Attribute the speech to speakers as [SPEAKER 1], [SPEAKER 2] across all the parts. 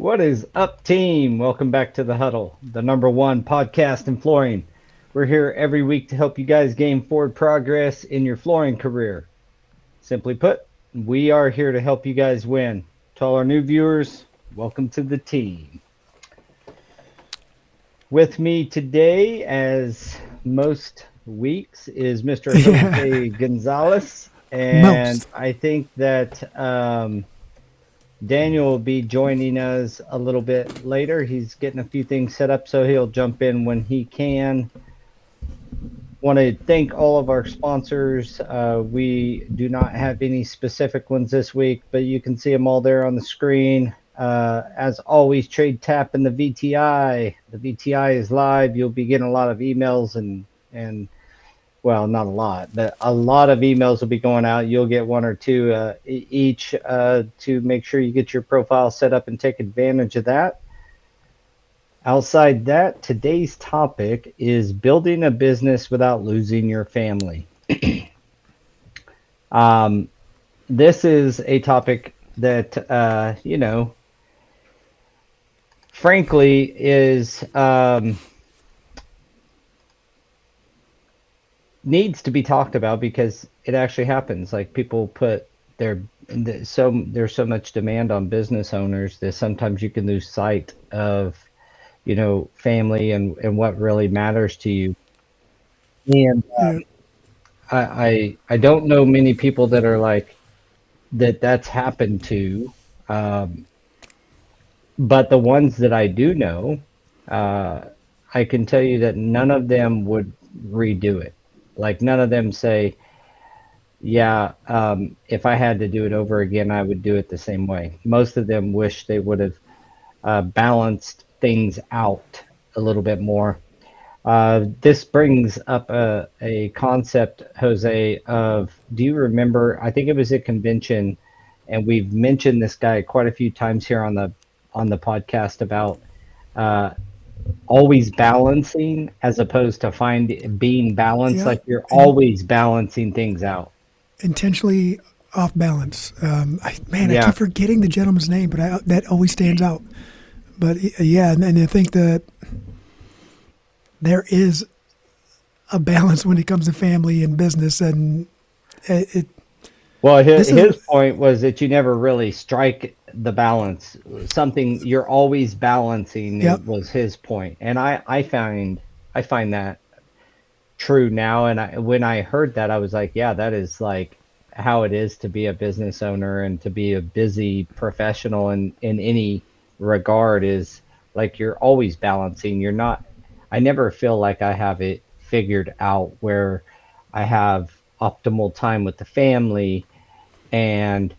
[SPEAKER 1] What is up, team? Welcome back to the Huddle, the number one podcast in flooring. We're here every week to help you guys gain forward progress in your flooring career. Simply put, we are here to help you guys win. To all our new viewers, welcome to the team. With me today, as most weeks, is Mr. Jose Gonzalez. And
[SPEAKER 2] Most.
[SPEAKER 1] I think that Daniel will be joining us a little bit later. He's getting a few things set up, so he'll jump in when he can. Want to thank all of our sponsors. We do not have any specific ones this week, but you can see them all there on the screen. As always, Trade Tap and the VTI. The VTI is live. You'll be getting a lot of emails and well, not a lot, but a lot of emails will be going out. You'll get one or two each to make sure you get your profile set up and take advantage of that. Outside that, today's topic is building a business without losing your family. This is a topic that, frankly, is needs to be talked about because it actually happens. Like people put there's so much demand on business owners that sometimes you can lose sight of family and what really matters to you. And
[SPEAKER 2] Yeah.
[SPEAKER 1] I don't know many people that are like that's happened to, but the ones that I do know, I can tell you that none of them would redo it. Like none of them say, yeah, if I had to do it over again, I would do it the same way. Most of them wish they would have balanced things out a little bit more. This brings up a concept, Jose, of do you remember? I think it was a convention, and we've mentioned this guy quite a few times here on the podcast about uh, always balancing as opposed to being balanced.
[SPEAKER 2] Yeah.
[SPEAKER 1] Like you're
[SPEAKER 2] And
[SPEAKER 1] always balancing things out.
[SPEAKER 2] intentionally off balance. I
[SPEAKER 1] Yeah.
[SPEAKER 2] keep forgetting the gentleman's name, but that always stands out. But yeah, and I think that there is a balance when it comes to family and business, and it
[SPEAKER 1] Well, his,
[SPEAKER 2] this is
[SPEAKER 1] his point was that you never really strike the balance. Something you're always balancing
[SPEAKER 2] yep.
[SPEAKER 1] was his point, and I find that true now. And when I heard that, I was like, yeah, that is like how it is to be a business owner and to be a busy professional in any regard is like you're always balancing. You're not. I never feel like I have it figured out where I have optimal time with the family and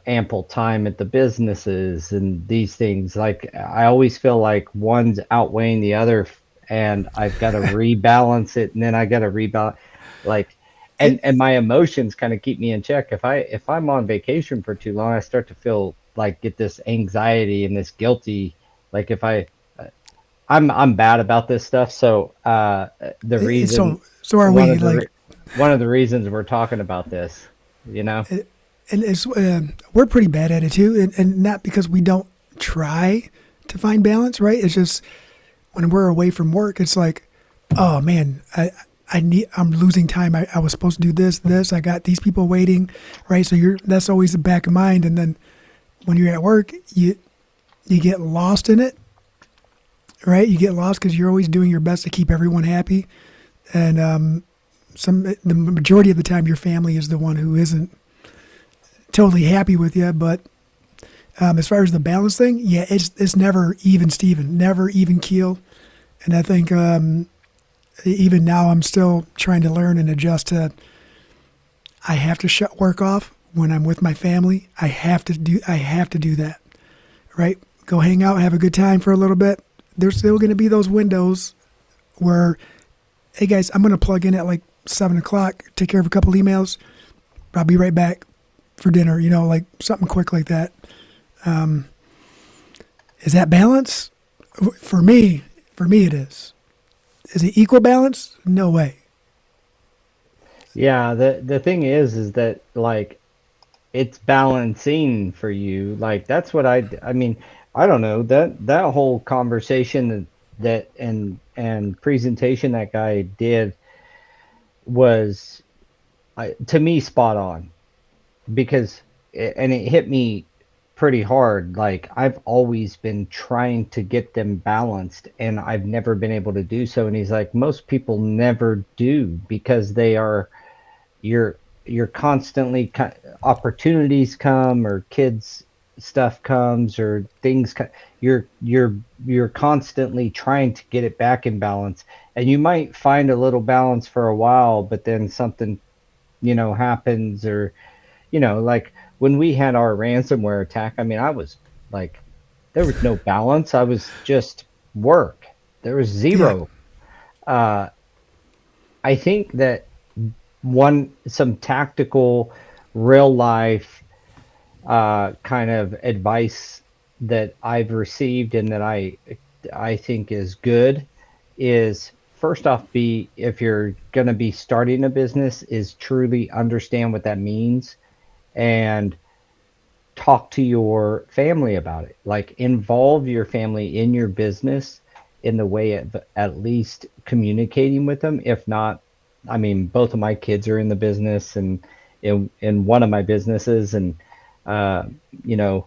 [SPEAKER 1] ample time at the businesses and these things. Like I always feel like one's outweighing the other, and I've got to rebalance it, and then I got to rebalance, like,
[SPEAKER 2] It,
[SPEAKER 1] and my emotions kind of keep me in check. If I'm on vacation for too long, I start to feel like get this anxiety and this guilty, like if I'm bad about this stuff. So the reason
[SPEAKER 2] so are
[SPEAKER 1] one
[SPEAKER 2] we.
[SPEAKER 1] of the
[SPEAKER 2] Like,
[SPEAKER 1] re- one of the reasons we're talking about this, you know.
[SPEAKER 2] and we're pretty bad at it too, and not because we don't try to find balance, right? It's just when we're away from work, it's like, oh man, I'm losing time. I was supposed to do this. I got these people waiting, right? So that's always the back of mind. And then when you're at work, you get lost in it, right? You get lost because you're always doing your best to keep everyone happy, and the majority of the time, your family is the one who isn't totally happy with you. But as far as the balance thing, yeah, it's never even Steven, never even keel. And I think even now I'm still trying to learn and adjust to. I have to shut work off when I'm with my family. I have to do that, right? Go hang out, have a good time for a little bit. There's still going to be those windows where, hey guys, I'm going to plug in at like 7 o'clock, take care of a couple emails. I'll be right back for dinner. Like something quick like that. Is that balance? For me, it is. Is it equal balance? No way.
[SPEAKER 1] Yeah, the thing is that like it's balancing for you. Like that's what I mean, I don't know that whole conversation and presentation that guy did was to me spot on because and it hit me pretty hard. Like I've always been trying to get them balanced and I've never been able to do so. And he's like, most people never do because they are you're constantly opportunities come or kids stuff comes or you're constantly trying to get it back in balance and you might find a little balance for a while but then something happens or like when we had our ransomware attack, I mean, I was like, there was no balance. I was just work. There was
[SPEAKER 2] Yeah.
[SPEAKER 1] zero. Uh, I think that some tactical, real life kind of advice that I've received and that I think is good is first off, be if you're going to be starting a business, is truly understand what that means and talk to your family about it. Like involve your family in your business in the way of at least communicating with them. If not, I mean, both of my kids are in the business and in one of my businesses, and uh, you know,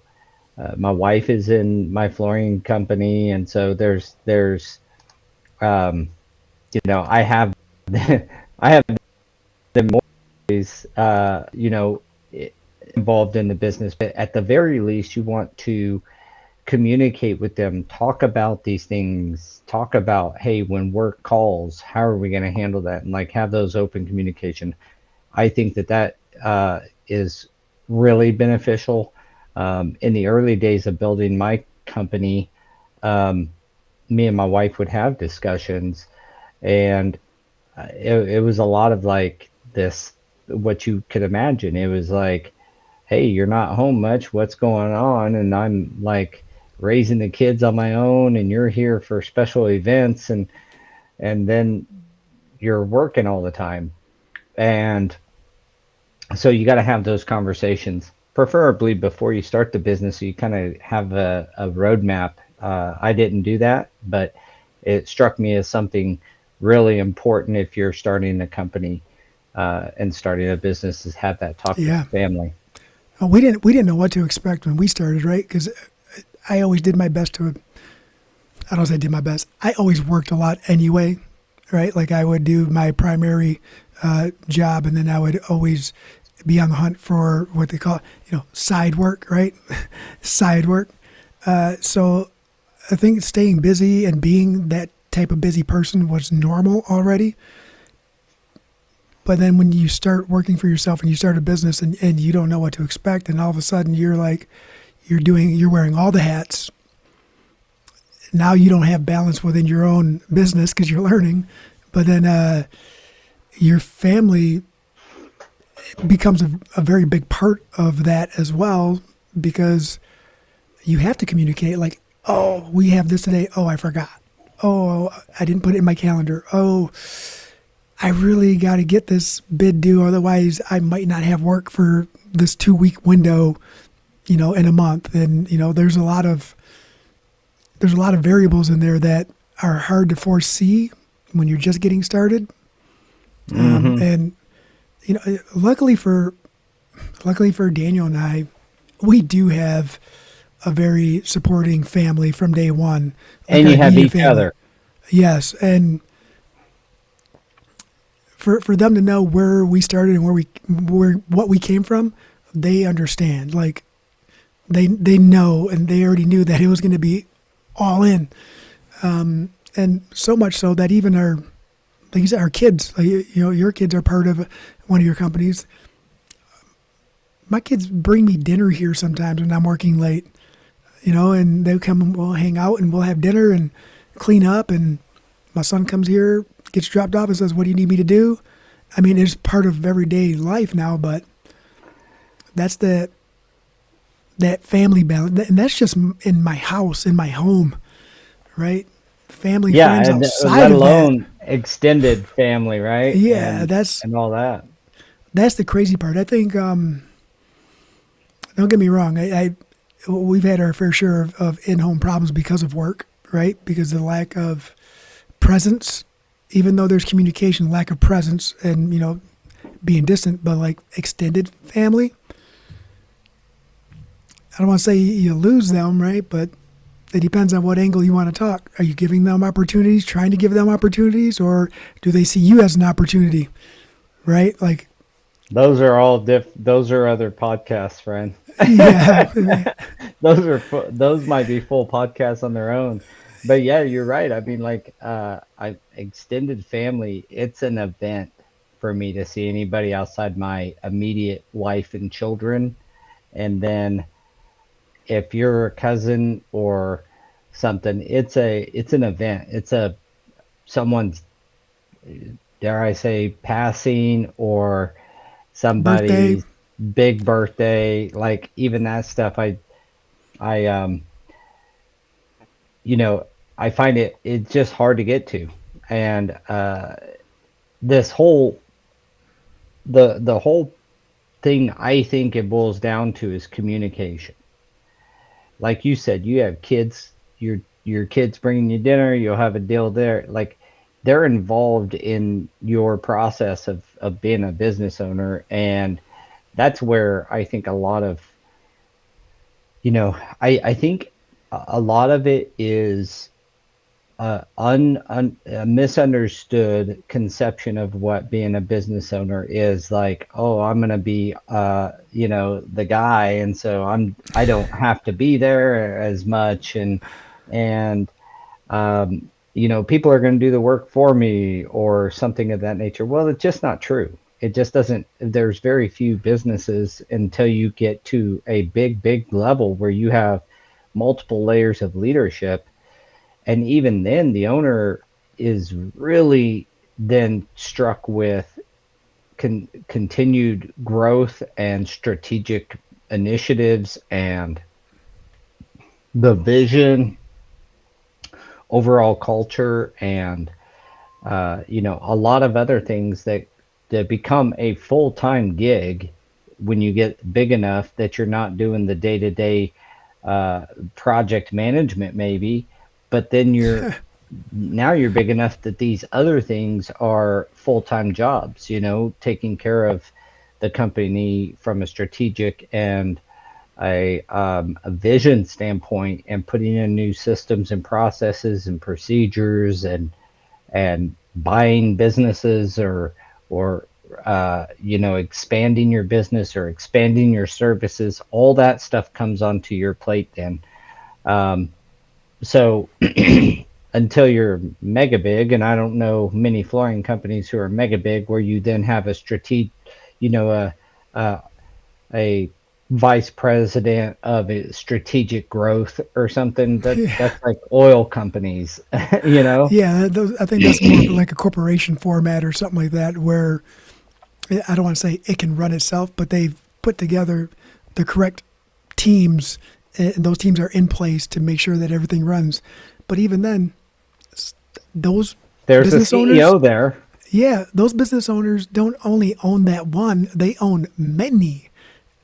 [SPEAKER 1] my wife is in my flooring company, and so there's I have I have them always involved in the business, but at the very least, you want to communicate with them, talk about these things, talk about, hey, when work calls, how are we going to handle that? And like have those open communication. I think that is really beneficial. In the early days of building my company, um, me and my wife would have discussions, and it was a lot of like this, what you could imagine. It was like, hey, you're not home much. What's going on? And I'm like raising the kids on my own, and you're here for special events, and then you're working all the time. And so you got to have those conversations, preferably before you start the business, so you kind of have a roadmap. I didn't do that, but it struck me as something really important if you're starting a company and starting a business is have that talk with
[SPEAKER 2] Yeah.
[SPEAKER 1] the family.
[SPEAKER 2] We didn't know what to expect when we started, right? Because I always did my best to. I don't say did my best. I always worked a lot anyway, right? Like I would do my primary job, and then I would always be on the hunt for what they call, side work, right? Side work. So I think staying busy and being that type of busy person was normal already. But then when you start working for yourself and you start a business and you don't know what to expect, and all of a sudden you're like, you're wearing all the hats. Now you don't have balance within your own business because you're learning. But then your family becomes a very big part of that as well, because you have to communicate like, oh, we have this today. Oh, I forgot. Oh, I didn't put it in my calendar. Oh, I really got to get this bid due. Otherwise, I might not have work for this 2 week window, in a month. And, there's a lot of variables in there that are hard to foresee when you're just getting started.
[SPEAKER 1] Hmm.
[SPEAKER 2] And, luckily for Daniel and I, we do have a very supporting family from day one, like
[SPEAKER 1] And
[SPEAKER 2] our
[SPEAKER 1] you have
[SPEAKER 2] immediate
[SPEAKER 1] each
[SPEAKER 2] family.
[SPEAKER 1] other.
[SPEAKER 2] Yes, and for them to know where we started and what we came from, they understand. Like they know, and they already knew that it was going to be all in, and so much so that even like you said, our kids, like your kids are part of one of your companies. My kids bring me dinner here sometimes when I'm working late, and they come and we'll hang out and we'll have dinner and clean up. And my son comes here, gets dropped off and says, "What do you need me to do?" I mean, it's part of everyday life now, but that's that family balance. And that's just in my house, in my home, right? Family,
[SPEAKER 1] Yeah,
[SPEAKER 2] friends
[SPEAKER 1] and
[SPEAKER 2] outside
[SPEAKER 1] let
[SPEAKER 2] of that.
[SPEAKER 1] alone extended family, right?
[SPEAKER 2] Yeah,
[SPEAKER 1] And
[SPEAKER 2] that's
[SPEAKER 1] and all that.
[SPEAKER 2] that's the crazy part. I think, don't get me wrong, we've had our fair share of in-home problems because of work, right? Because of the lack of presence, even though there's communication, lack of presence, and being distant, but like extended family. I don't want to say you lose them, right? But it depends on what angle you want to talk. Are you giving them opportunities, trying to give them opportunities, or do they see you as an opportunity, right? Like,
[SPEAKER 1] Those are all those are other podcasts, friend.
[SPEAKER 2] yeah,
[SPEAKER 1] Those might be full podcasts on their own. But yeah, you're right. I mean, like, I extended family, it's an event for me to see anybody outside my immediate wife and children. And then if you're a cousin or something, it's an event. It's a someone's, dare I say, passing, or
[SPEAKER 2] birthday.
[SPEAKER 1] somebody's big birthday, like even that stuff. I you know, I find it's just hard to get to. And this whole the whole thing, I think it boils down to, is communication. Like you said, you have kids, your kids bringing you dinner, you'll have a deal there. Like, they're involved in your process of being a business owner. And that's where I think a lot of, I think a lot of it is a misunderstood conception of what being a business owner is. Like, oh, I'm gonna be the guy, and so I don't have to be there as much, and people are going to do the work for me, or something of that nature. Well, it's just not true. It just doesn't. There's very few businesses, until you get to a big level where you have multiple layers of leadership. And even then, the owner is really then struck with continued growth and strategic initiatives, and the vision, overall culture, and a lot of other things that become a full-time gig when you get big enough that you're not doing the day-to-day project management, maybe. But then now you're big enough that these other things are full-time jobs, taking care of the company from a strategic and a vision standpoint, and putting in new systems and processes and procedures, and buying businesses, or expanding your business, or expanding your services. All that stuff comes onto your plate then. So until you're mega big, and I don't know many flooring companies who are mega big, where you then have a strategic, you know, a, a vice president of strategic growth or something. That's like oil companies, you know.
[SPEAKER 2] Yeah, I think that's more of like a corporation format or something like that, where I don't want to say it can run itself, but they've put together the correct teams, and those teams are in place to make sure that everything runs. But even then, those
[SPEAKER 1] There's a
[SPEAKER 2] business owners,
[SPEAKER 1] CEO there.
[SPEAKER 2] yeah, those business owners don't only own that one, they own many.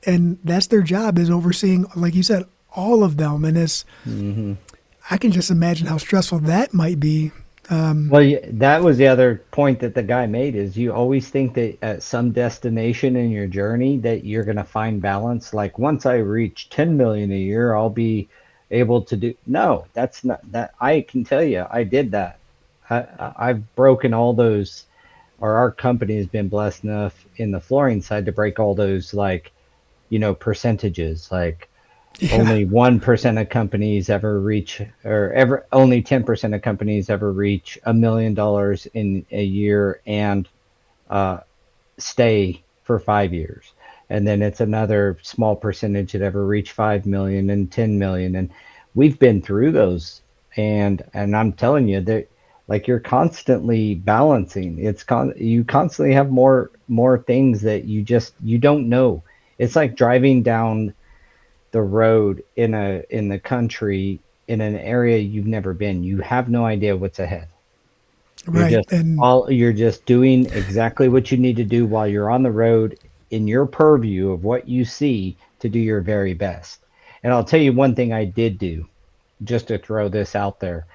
[SPEAKER 2] And that's their job, is overseeing, like you said, all of them. And I can just imagine how stressful that might be.
[SPEAKER 1] Well, that was the other point that the guy made, is you always think that at some destination in your journey that you're going to find balance. Like, once I reach 10 million a year, I'll be able to do. No, that's not that. I can tell you, I did that. I've broken all those, or our company has been blessed enough in the flooring side to break all those, like, percentages. Like,
[SPEAKER 2] Yeah.
[SPEAKER 1] only 1% of companies ever reach, or ever only 10% of companies ever reach $1 million in a year, and uh, stay for 5 years. And then it's another small percentage that ever reach 5 million and 10 million. And we've been through those. And I'm telling you that, like, you're constantly balancing. You constantly have more things that you don't know. It's like driving down the road in the country, in an area you've never been. You have no idea what's ahead. You're
[SPEAKER 2] Right.
[SPEAKER 1] just
[SPEAKER 2] And
[SPEAKER 1] all you're just doing exactly what you need to do while you're on the road, in your purview of what you see, to do your very best. And I'll tell you one thing I did do, just to throw this out there.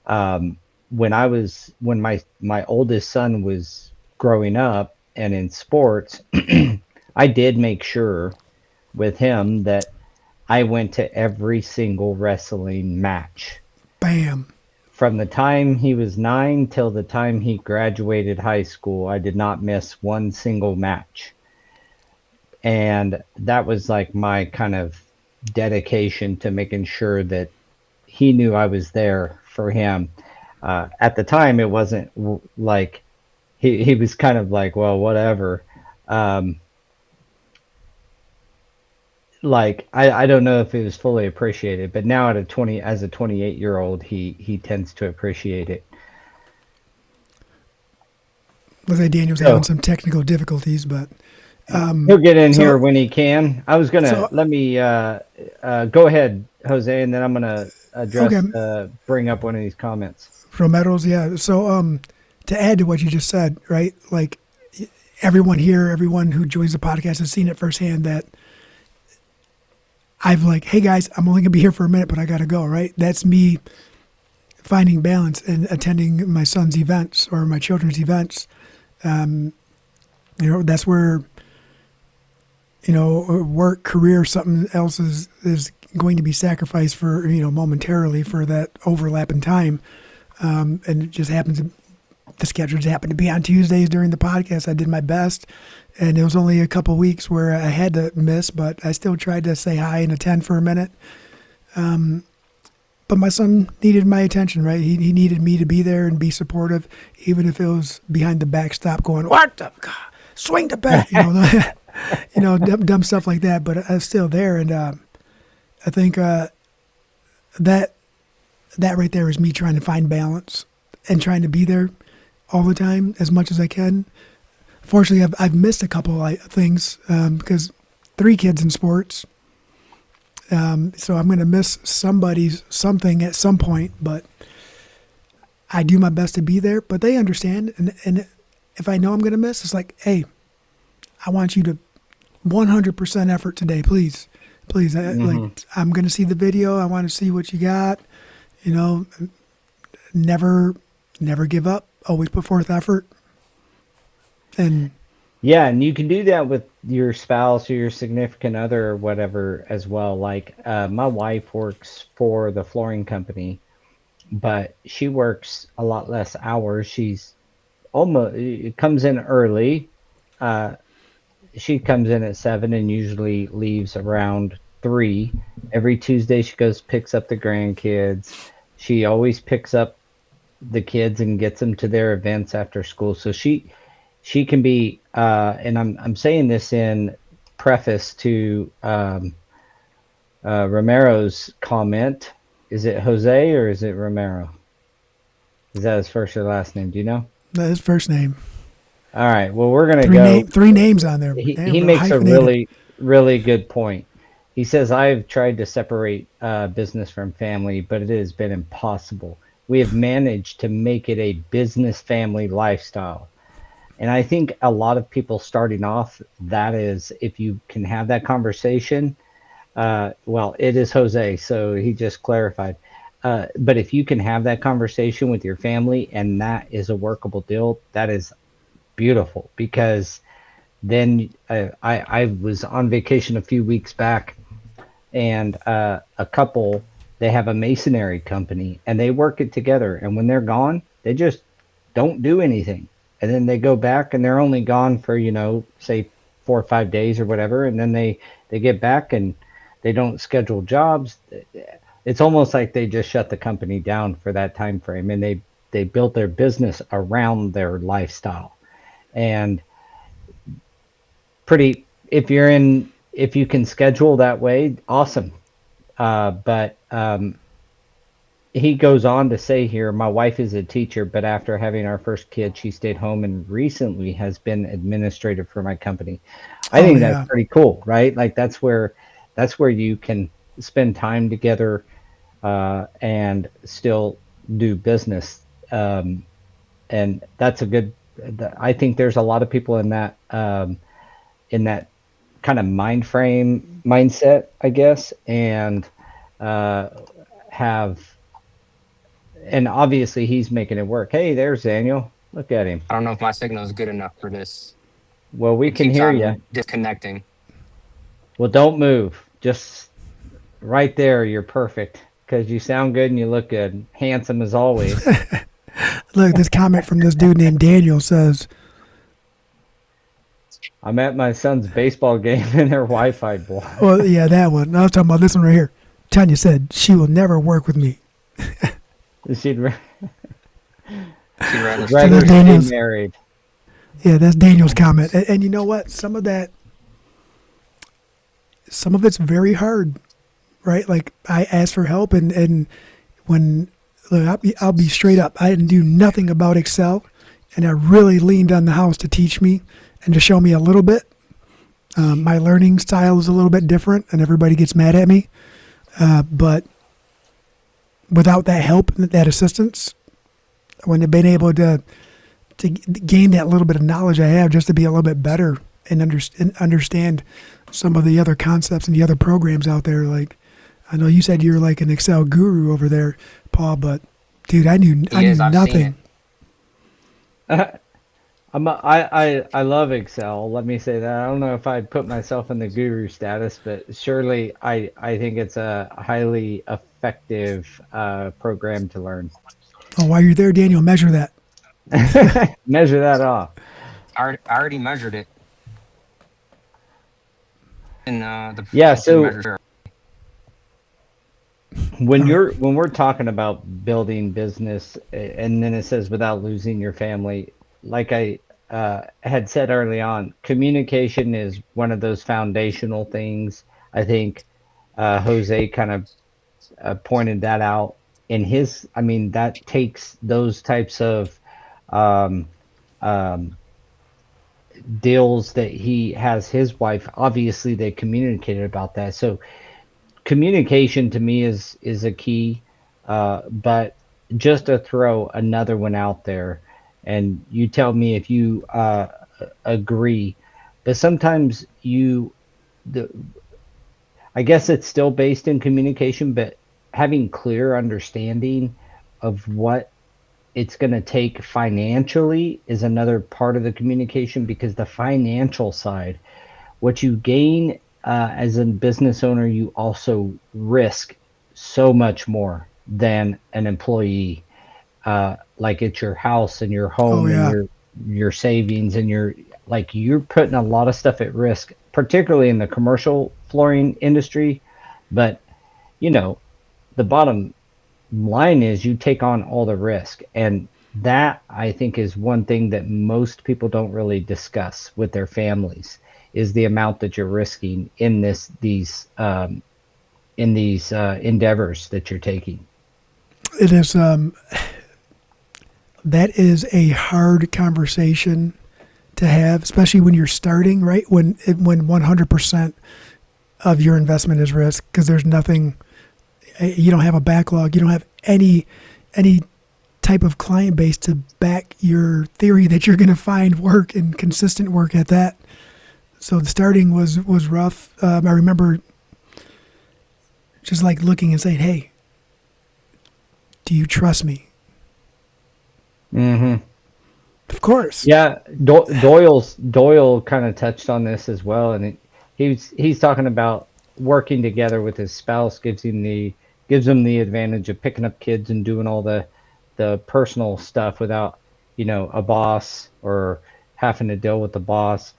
[SPEAKER 1] Um, when my oldest son was growing up and in sports, I did make sure with him that I went to every single wrestling match.
[SPEAKER 2] Bam.
[SPEAKER 1] From the time he was 9 till the time he graduated high school, I did not miss one single match. And that was like my kind of dedication to making sure that he knew I was there for him. At the time, it wasn't like he was kind of like, well, whatever. Um, like I don't know if it was fully appreciated, but now at a 20 as a 28-year-old, he tends to appreciate it.
[SPEAKER 2] Looks like Daniel's having
[SPEAKER 1] So
[SPEAKER 2] some technical difficulties, but
[SPEAKER 1] he'll get in here
[SPEAKER 2] so
[SPEAKER 1] when he can. I was gonna
[SPEAKER 2] so
[SPEAKER 1] let me go ahead, Jose, and then I'm gonna
[SPEAKER 2] okay,
[SPEAKER 1] bring up one of these comments.
[SPEAKER 2] Romero's, yeah. So to add to what you just said, right? Like everyone here, everyone who joins the podcast has seen it firsthand that I've like, hey guys, I'm only gonna be here for a minute, but I gotta go, right? That's me finding balance and attending my son's events or my children's events. That's where work, career, something else is going to be sacrificed for momentarily for that overlap in time. And it just happens. The schedule just happened to be on Tuesdays during the podcast. I did my best, and it was only a couple weeks where I had to miss, but I still tried to say hi and attend for a minute. But my son needed my attention, right? He needed me to be there and be supportive, even if it was behind the backstop going, what the God, swing the bat, dumb stuff like that. But I was still there, and I think that right there is me trying to find balance and trying to be there all the time as much as I can. Fortunately, I've missed a couple of things because 3 kids in sports. So I'm going to miss something at some point, but I do my best to be there. But they understand, and if I know I'm going to miss, it's like, hey, I want you to 100% effort today, please. Like I'm going to see the video. I want to see what you got. Never give up. Always put forth effort. And
[SPEAKER 1] Yeah, and you can do that with your spouse or your significant other or whatever as well. Like my wife works for the flooring company, but she works a lot less hours. She's almost it comes in early. Uh, she comes in at 7 and usually leaves around 3. Every Tuesday she goes picks up the grandkids. She always picks up the kids and gets them to their events after school. So she can be, and I'm saying this in preface to Romero's comment. Is it Jose or is it Romero? Is that his first or last name? Do you know?
[SPEAKER 2] his first name.
[SPEAKER 1] All right. Well, we're gonna go.
[SPEAKER 2] Three names on there.
[SPEAKER 1] He
[SPEAKER 2] Damn,
[SPEAKER 1] makes a
[SPEAKER 2] hyphenated.
[SPEAKER 1] really good point. He says I've tried to separate business from family, but it has been impossible. We have managed to make it a business family lifestyle. And I think a lot of people starting off, that is, if you can have that conversation, well, it is Jose, so he just clarified. But if you can have that conversation with your family and that is a workable deal, that is beautiful because then I was on vacation a few weeks back and a couple, they have a masonry company and they work it together. And when they're gone, they just don't do anything. And then they go back and they're only gone for, say 4 or 5 days or whatever. And then they get back and they don't schedule jobs. It's almost like they just shut the company down for that time frame. And they built their business around their lifestyle. And pretty, if you can schedule that way, awesome. But he goes on to say here, my wife is a teacher, but after having our first kid, she stayed home and recently has been administrative for my company. I think
[SPEAKER 2] Yeah.
[SPEAKER 1] that's pretty cool, right? Like that's where you can spend time together and still do business. And that's a good. I think there's a lot of people in that kind of mind frame. mindset, I guess, and uh, have, and obviously he's making it work. Hey, there's Daniel. Look at him.
[SPEAKER 3] I don't know if my signal is good enough for this.
[SPEAKER 1] Well, we
[SPEAKER 3] It
[SPEAKER 1] can
[SPEAKER 3] keeps
[SPEAKER 1] hear you.
[SPEAKER 3] on disconnecting.
[SPEAKER 1] Well, don't move. Just right there. You're perfect because you sound good and you look good. Handsome as always.
[SPEAKER 2] Look, this comment from this dude named Daniel says,
[SPEAKER 1] I'm at my son's baseball game and their Wi-Fi blocked.
[SPEAKER 2] well, yeah, that one. I was talking about this one right here. Tanya said, she will never work with me.
[SPEAKER 1] She'd
[SPEAKER 3] She'd rather
[SPEAKER 2] So
[SPEAKER 3] stay
[SPEAKER 1] rather
[SPEAKER 2] that's
[SPEAKER 1] stay
[SPEAKER 2] Daniel's,
[SPEAKER 1] married.
[SPEAKER 2] yeah, that's Daniel's comment. And you know what? Some of it's very hard, right? Like I asked for help and when, look, I'll be straight up. I didn't do nothing about Excel and I really leaned on the house to teach me and to show me a little bit. My learning style is a little bit different and everybody gets mad at me. But without that help, that assistance, when they've been able to gain that little bit of knowledge I have just to be a little bit better and understand some of the other concepts and the other programs out there. Like, I know you said you're like an Excel guru over there, Paul, but dude, I knew
[SPEAKER 3] He is. I've seen it.
[SPEAKER 2] nothing.
[SPEAKER 1] I love Excel. Let me say that. I don't know if I'd put myself in the guru status, but surely I think it's a highly effective program to learn.
[SPEAKER 2] Oh, while you're there, Daniel, measure that.
[SPEAKER 1] Measure that off.
[SPEAKER 3] I already measured it in the
[SPEAKER 1] Yeah,
[SPEAKER 3] proficiency
[SPEAKER 1] so
[SPEAKER 3] measure.
[SPEAKER 1] when
[SPEAKER 2] All right.
[SPEAKER 1] we're talking about building business, and then it says without losing your family, like I had said early on, communication is one of those foundational things. I think Jose kind of pointed that out in his. I mean, that takes those types of um, um, deals that he has his wife. Obviously, they communicated about that. So communication to me is a key. But just to throw another one out there, and you tell me if you agree. But sometimes the, I guess it's still based in communication, but having clear understanding of what it's going to take financially is another part of the communication because the financial side, what you gain as a business owner, you also risk so much more than an employee. Like it's your house and your
[SPEAKER 2] Oh
[SPEAKER 1] home and
[SPEAKER 2] yeah.
[SPEAKER 1] your savings and your like you're putting a lot of stuff at risk, particularly in the commercial flooring industry. But you know, the bottom line is you take on all the risk, and that I think is one thing that most people don't really discuss with their families is the amount that you're risking in these endeavors that you're taking.
[SPEAKER 2] It is, that is a hard conversation to have, especially when you're starting, right? When 100% of your investment is risk because there's nothing, you don't have a backlog, you don't have any type of client base to back your theory that you're going to find work and consistent work at that. So the starting was rough. I remember just like looking and saying, "Hey, do you trust me?"
[SPEAKER 1] Mm-hmm.
[SPEAKER 2] Of course.
[SPEAKER 1] Yeah, Doyle kind of touched on this as well, and he's talking about working together with his spouse gives him the advantage of picking up kids and doing all the personal stuff without a boss or having to deal with the boss.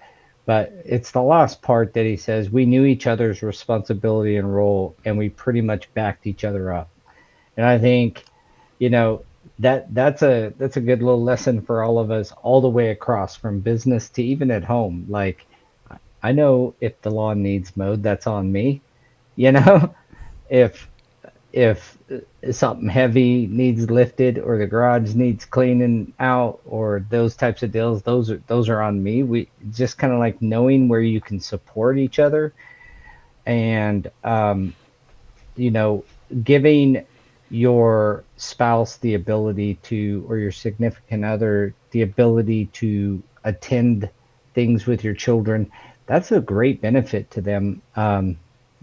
[SPEAKER 1] But it's the last part that he says we knew each other's responsibility and role, and we pretty much backed each other up. And I think, you know, that's a good little lesson for all of us all the way across from business to even at home. Like I know if the lawn needs mowed, that's on me. You know, if if something heavy needs lifted or the garage needs cleaning out or those types of deals, those are on me. We just kind of like knowing where you can support each other and you know, giving your spouse the ability to, or your significant other, the ability to attend things with your children, that's a great benefit to them.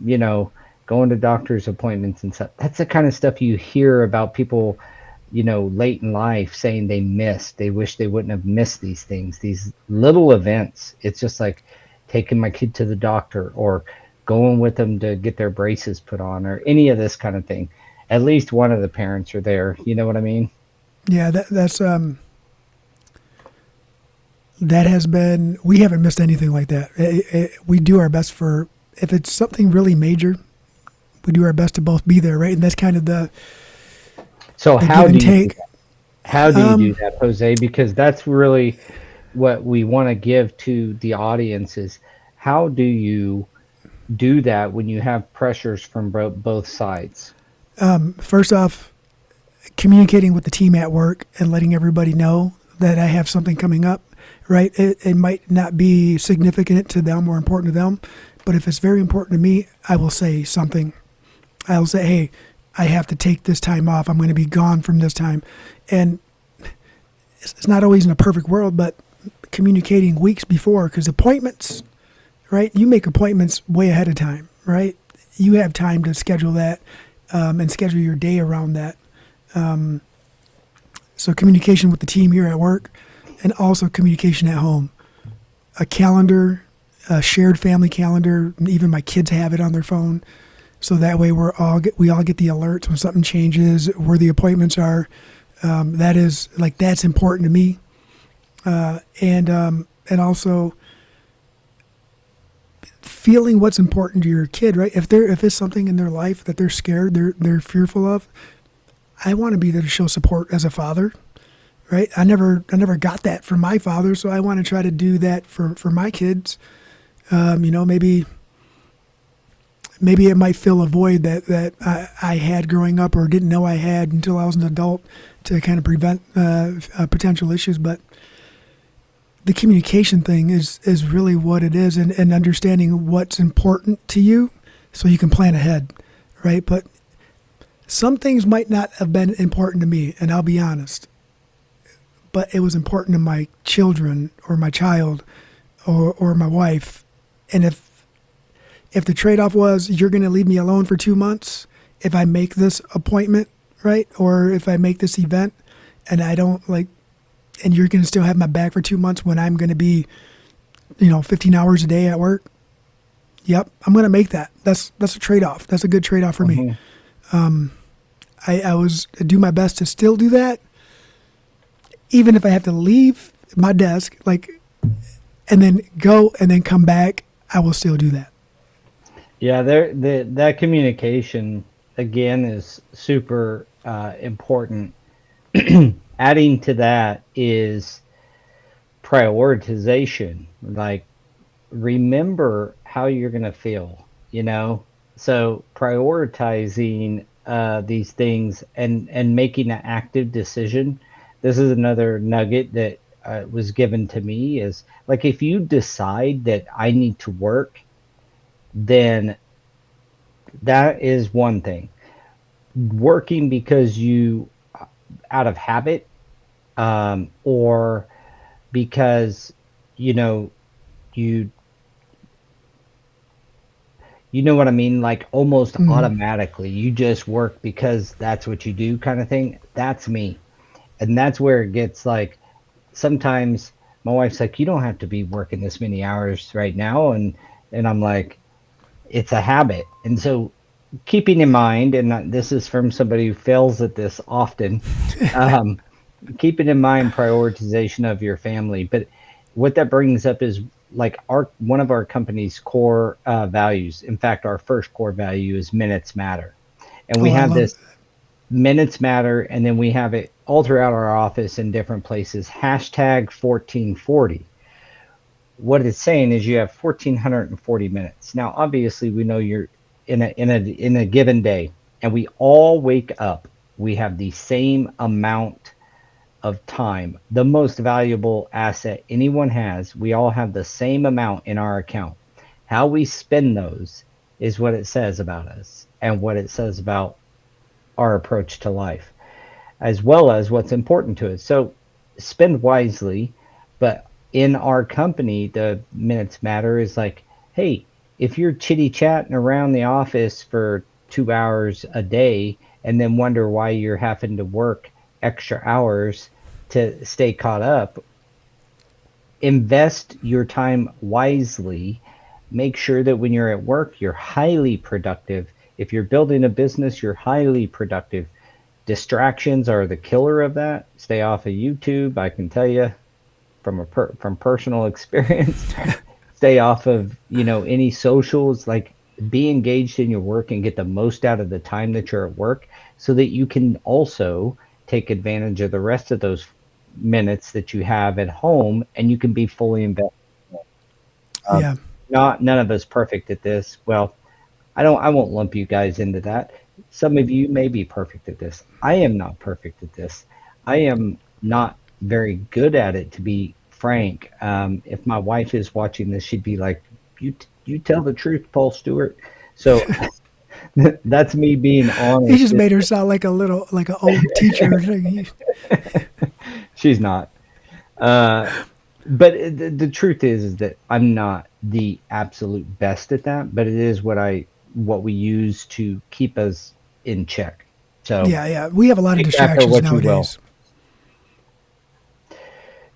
[SPEAKER 1] you know, going to doctor's appointments and stuff. That's the kind of stuff you hear about people, late in life saying they missed. They wish they wouldn't have missed these things, these little events. It's just like taking my kid to the doctor or going with them to get their braces put on or any of this kind of thing. At least one of the parents are there. You know what I mean?
[SPEAKER 2] Yeah, that has been. We haven't missed anything like that. We do our best for if it's something really major. We do our best to both be there, right? And that's kind of
[SPEAKER 1] So
[SPEAKER 2] the
[SPEAKER 1] how
[SPEAKER 2] give
[SPEAKER 1] do
[SPEAKER 2] and
[SPEAKER 1] you do
[SPEAKER 2] take.
[SPEAKER 1] that? How do you do
[SPEAKER 2] Um,
[SPEAKER 1] that, Jose? Because that's really what we want to give to the audience is how do you do that when you have pressures from both sides?
[SPEAKER 2] First off, communicating with the team at work and letting everybody know that I have something coming up, right? It might not be significant to them or important to them, but if it's very important to me, I will say something. I'll say, hey, I have to take this time off. I'm going to be gone from this time. And it's not always in a perfect world, but communicating weeks before, because appointments, right? You make appointments way ahead of time, right? You have time to schedule that and schedule your day around that. So communication with the team here at work, and also communication at home. A calendar, a shared family calendar. Even my kids have it on their phone, so that way we all get the alerts when something changes, where the appointments are. That's important to me, and also feeling what's important to your kid, right? If it's something in their life that they're scared, they're fearful of, I want to be there to show support as a father, right? I never got that from my father, so I want to try to do that for my kids. Maybe it might fill a void that I had growing up or didn't know I had until I was an adult to kind of prevent potential issues. But the communication thing is really what it is, and understanding what's important to you so you can plan ahead, right? But some things might not have been important to me, and I'll be honest, but it was important to my children or my child or my wife. And if the trade-off was you're going to leave me alone for 2 months if I make this appointment, right? Or if I make this event and I don't like, and you're going to still have my back for 2 months when I'm going to be, 15 hours a day at work. Yep. I'm going to make that. That's a trade-off. That's a good trade-off for me.
[SPEAKER 1] Hmm.
[SPEAKER 2] I do my best to still do that, even if I have to leave my desk, and then go and then come back, I will still do that.
[SPEAKER 1] Yeah, that communication again is super important. Adding to that is prioritization. Like, remember how you're going to feel, So prioritizing these things and making an active decision. This is another nugget that was given to me is like if you decide that I need to work, then that is one thing. Working because you out of habit, or because you know you you know what I mean, like almost
[SPEAKER 2] Mm,
[SPEAKER 1] automatically you just work because that's what you do kind of thing. That's me. And that's where it gets like sometimes my wife's like, you don't have to be working this many hours right now, and I'm like, it's a habit. And so keeping in mind, and this is from somebody who fails at this often, um, keeping in mind prioritization of your family. But what that brings up is like our one of our company's core values. In fact, our first core value is minutes matter, and we
[SPEAKER 2] oh, I
[SPEAKER 1] have
[SPEAKER 2] love it.
[SPEAKER 1] this minutes matter, and then we have it all throughout our office in different places. Hashtag 1440. What it's saying is you have 1440 minutes. Now, obviously, we know you're in a given day, and we all wake up. We have the same amount of time, the most valuable asset anyone has. We all have the same amount in our account. How we spend those is what it says about us and what it says about our approach to life, as well as what's important to us. So spend wisely, but in our company, the minutes matter is like, hey, if you're chitty chatting around the office for 2 hours a day and then wonder why you're having to work extra hours to stay caught up, invest your time wisely. Make sure that when you're at work, you're highly productive. If you're building a business, you're highly productive. Distractions are the killer of that. Stay off of YouTube. I can tell you from personal experience. Stay off of any socials. Like, be engaged in your work and get the most out of the time that you're at work, so that you can also take advantage of the rest of those minutes that you have at home, and you can be fully invested. Um,
[SPEAKER 2] Yeah.
[SPEAKER 1] Not none of us perfect at this. Well, I won't lump you guys into that. Some of you may be perfect at this. I am not perfect at this. I am not very good at it, to be frank. If my wife is watching this, she'd be like, "You tell the truth, Paul Stewart." So that's me being
[SPEAKER 2] You
[SPEAKER 1] honest.
[SPEAKER 2] just made her sound like like an old teacher.
[SPEAKER 1] She's not. Uh, but the truth is that I'm not the absolute best at that. But it is what we use to keep us in check. So
[SPEAKER 2] Yeah, yeah. We have a lot of
[SPEAKER 1] take that for
[SPEAKER 2] distractions
[SPEAKER 1] what you will.
[SPEAKER 2] nowadays.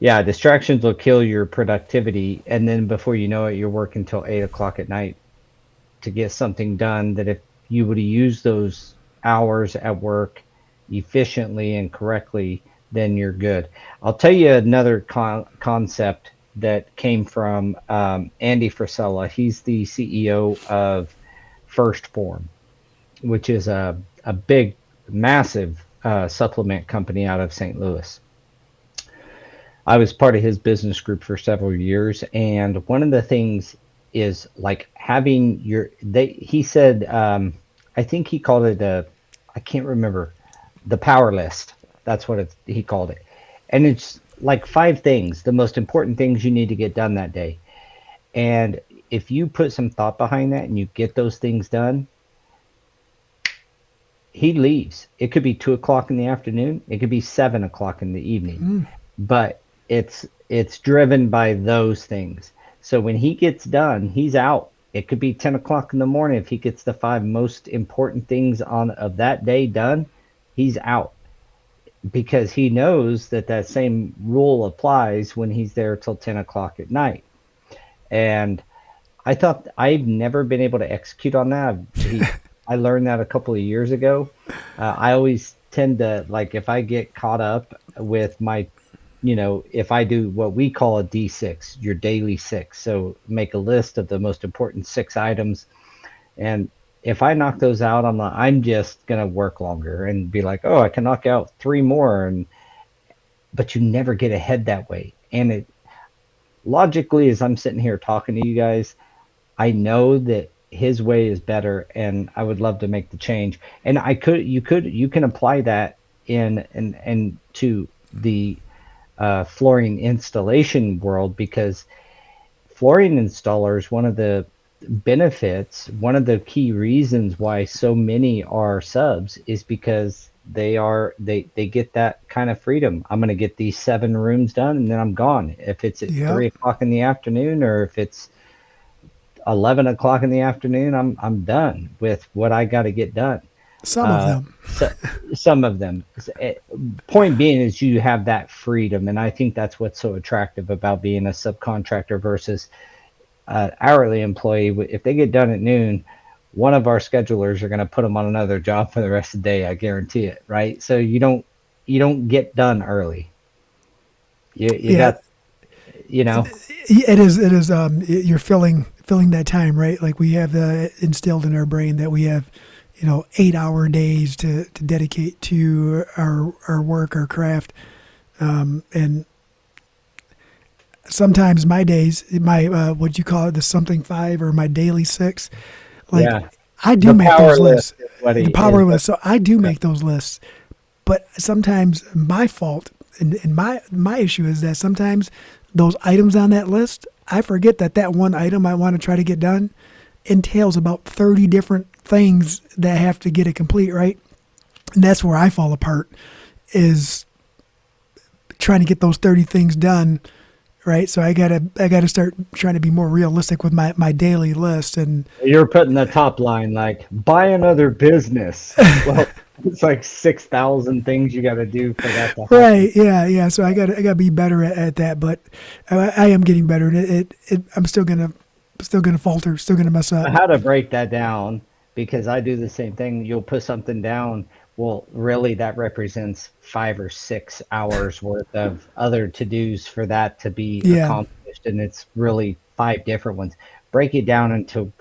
[SPEAKER 1] Yeah, distractions will kill your productivity, and then before you know it, you're working till 8 o'clock at night to get something done. That if you would have used those hours at work efficiently and correctly, then you're good. I'll tell you another concept that came from Andy Frisella. He's the CEO of First Form, which is a big, massive supplement company out of St. Louis. I was part of his business group for several years, and one of the things is like having he said, I think he called it I can't remember, the power list. That's what he called it. And it's like five things, the most important things you need to get done that day. And if you put some thought behind that and you get those things done, he leaves. It could be 2 o'clock in the afternoon. It could be 7 o'clock in the evening, but it's driven by those things. So when he gets done, he's out. It could be 10 o'clock in the morning. If he gets the five most important things on of that day done, he's out, because he knows that that same rule applies when he's there till 10 o'clock at night. And I thought I've never been able to execute on that. I learned that a couple of years ago. I always tend to, like, if I get caught up with if I do what we call a D6, your daily six. So make a list of the most important 6 items. And if I knock those out, I'm just going to work longer and be like, oh, I can knock out 3 more. But you never get ahead that way. And it logically, as I'm sitting here talking to you guys, I know that his way is better, and I would love to make the change. And you can apply that in and to the flooring installation world, because flooring installers, one of the benefits, one of the key reasons why so many are subs, is because they get that kind of freedom. I'm going to get these 7 rooms done and then I'm gone. If it's at
[SPEAKER 2] Yep.
[SPEAKER 1] 3 o'clock in the afternoon, or if it's 11 o'clock in the afternoon, I'm done with what I got to get done.
[SPEAKER 2] Some of them.
[SPEAKER 1] So, some of them. Point being is you have that freedom, and I think that's what's so attractive about being a subcontractor versus an hourly employee. If they get done at noon, one of our schedulers are going to put them on another job for the rest of the day. I guarantee it. Right? So you don't get done early. You
[SPEAKER 2] Yeah.
[SPEAKER 1] got
[SPEAKER 2] It is. You're filling that time, right? Like we have instilled in our brain that we have, 8-hour days to dedicate to our work, our craft, and sometimes my days, my what you call it, the something 5 or my daily 6, like
[SPEAKER 1] yeah.
[SPEAKER 2] I do
[SPEAKER 1] The
[SPEAKER 2] make
[SPEAKER 1] power
[SPEAKER 2] those lists,
[SPEAKER 1] list is what
[SPEAKER 2] the
[SPEAKER 1] he
[SPEAKER 2] power
[SPEAKER 1] is.
[SPEAKER 2] list. So I do make those lists, but sometimes my fault and my issue is that sometimes those items on that list, I forget that one item I want to try to get done entails about 30 different things that have to get it complete, right? And that's where I fall apart, is trying to get those 30 things done right? So I gotta start trying to be more realistic with my daily list. And
[SPEAKER 1] You're putting the top line like buy another business. Well, it's like 6,000 things you got to do for that to happen.
[SPEAKER 2] right, yeah, yeah. So I gotta be better at that, but I am getting better. And I'm still gonna falter, still gonna mess up.
[SPEAKER 1] How to break that down, because I do the same thing. You'll put something down. Well, really, that represents 5 or 6 hours worth of other to dos for that to be
[SPEAKER 2] Yeah,
[SPEAKER 1] accomplished. And it's really five different ones. Break it down into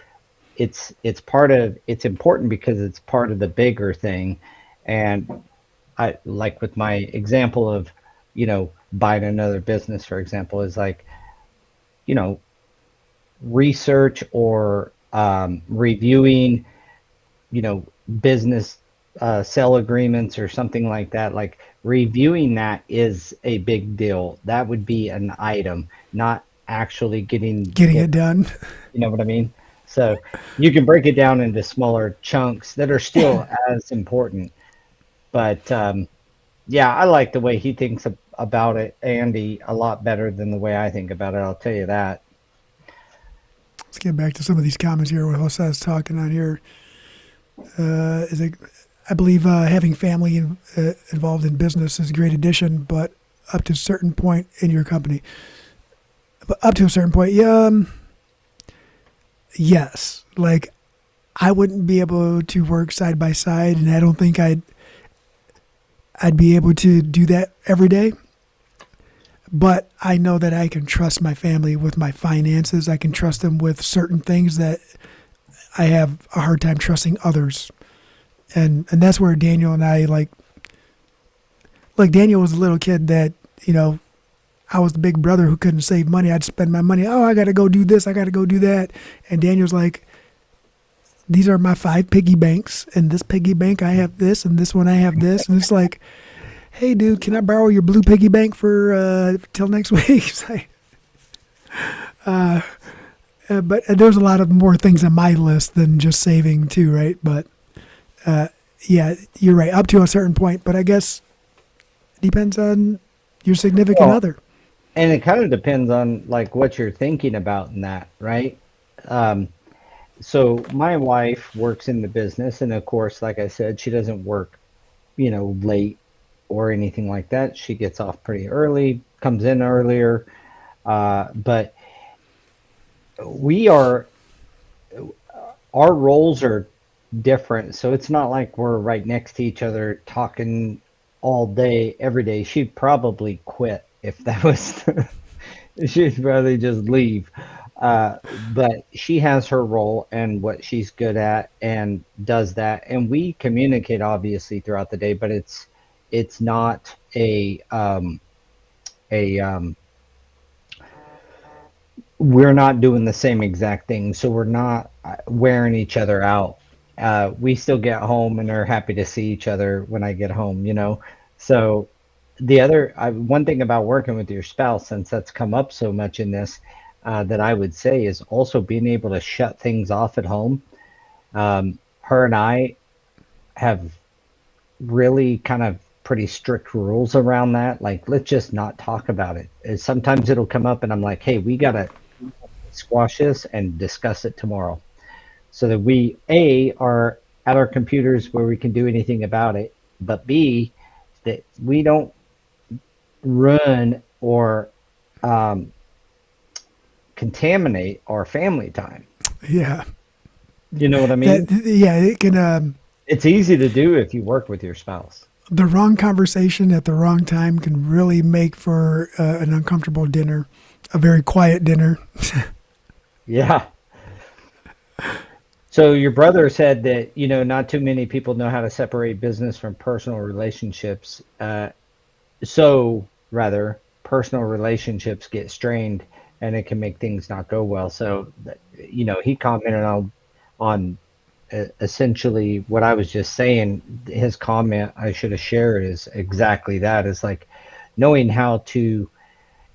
[SPEAKER 1] it's part of it's important because it's part of the bigger thing. And I like with my example of, buying another business, for example, is like, you know, research or reviewing, you know, business sell agreements or something like that. Like reviewing that is a big deal. That would be an item, not actually getting
[SPEAKER 2] getting
[SPEAKER 1] it.
[SPEAKER 2] it done.
[SPEAKER 1] You know what I mean? So you can break it down into smaller chunks that are still as important. But yeah, I like the way he thinks about it, Andy, a lot better than the way I think about it. I'll tell you that.
[SPEAKER 2] Let's get back to some of these comments here. What Jose's talking on here is it. I believe having family involved in business is a great addition, but up to a certain point in your company. But up to a certain point, yeah, yes. Like I wouldn't be able to work side by side, and I don't think I'd be able to do that every day. But I know that I can trust my family with my finances. I can trust them with certain things that I have a hard time trusting others. And that's where Daniel and I like Daniel was a little kid that, I was the big brother who couldn't save money. I'd spend my money. Oh, I got to go do this. I got to go do that. And Daniel's like, these are my 5 piggy banks. And this piggy bank, I have this. And this one, I have this. And it's like, hey, dude, can I borrow your blue piggy bank for till next week? It's like, but there's a lot of more things on my list than just saving too, right? But yeah, you're right. Up to a certain point. But I guess it depends on your significant
[SPEAKER 1] Well,
[SPEAKER 2] other.
[SPEAKER 1] and it kind of depends on like what you're thinking about in that, right? Um, so my wife works in the business, and of course, like I said, she doesn't work, late or anything like that. She gets off pretty early, comes in earlier. But we are our roles are different, so it's not like we're right next to each other talking all day every day. She'd probably quit if that was she'd probably just leave. But she has her role and what she's good at and does that, and we communicate obviously throughout the day, but it's not a we're not doing the same exact thing, so we're not wearing each other out. We still get home and are happy to see each other when I get home. So one thing about working with your spouse, since that's come up so much in this, that I would say is also being able to shut things off at home. Her and I have really kind of pretty strict rules around that. Like, let's just not talk about it. Sometimes it'll come up, and I'm like, hey, we gotta squash this and discuss it tomorrow, so that we A are at our computers where we can do anything about it, but B that we don't ruin or um, contaminate our family time.
[SPEAKER 2] Yeah,
[SPEAKER 1] You know what I
[SPEAKER 2] that
[SPEAKER 1] mean?
[SPEAKER 2] yeah, it can.
[SPEAKER 1] It's easy to do if you work with your spouse.
[SPEAKER 2] The wrong conversation at the wrong time can really make for an uncomfortable dinner, a very quiet dinner.
[SPEAKER 1] Yeah. So your brother said that, not too many people know how to separate business from personal relationships. So rather, personal relationships get strained and it can make things not go well. So, he commented on essentially what I was just saying. His comment I should have shared is exactly that. Is like knowing how to,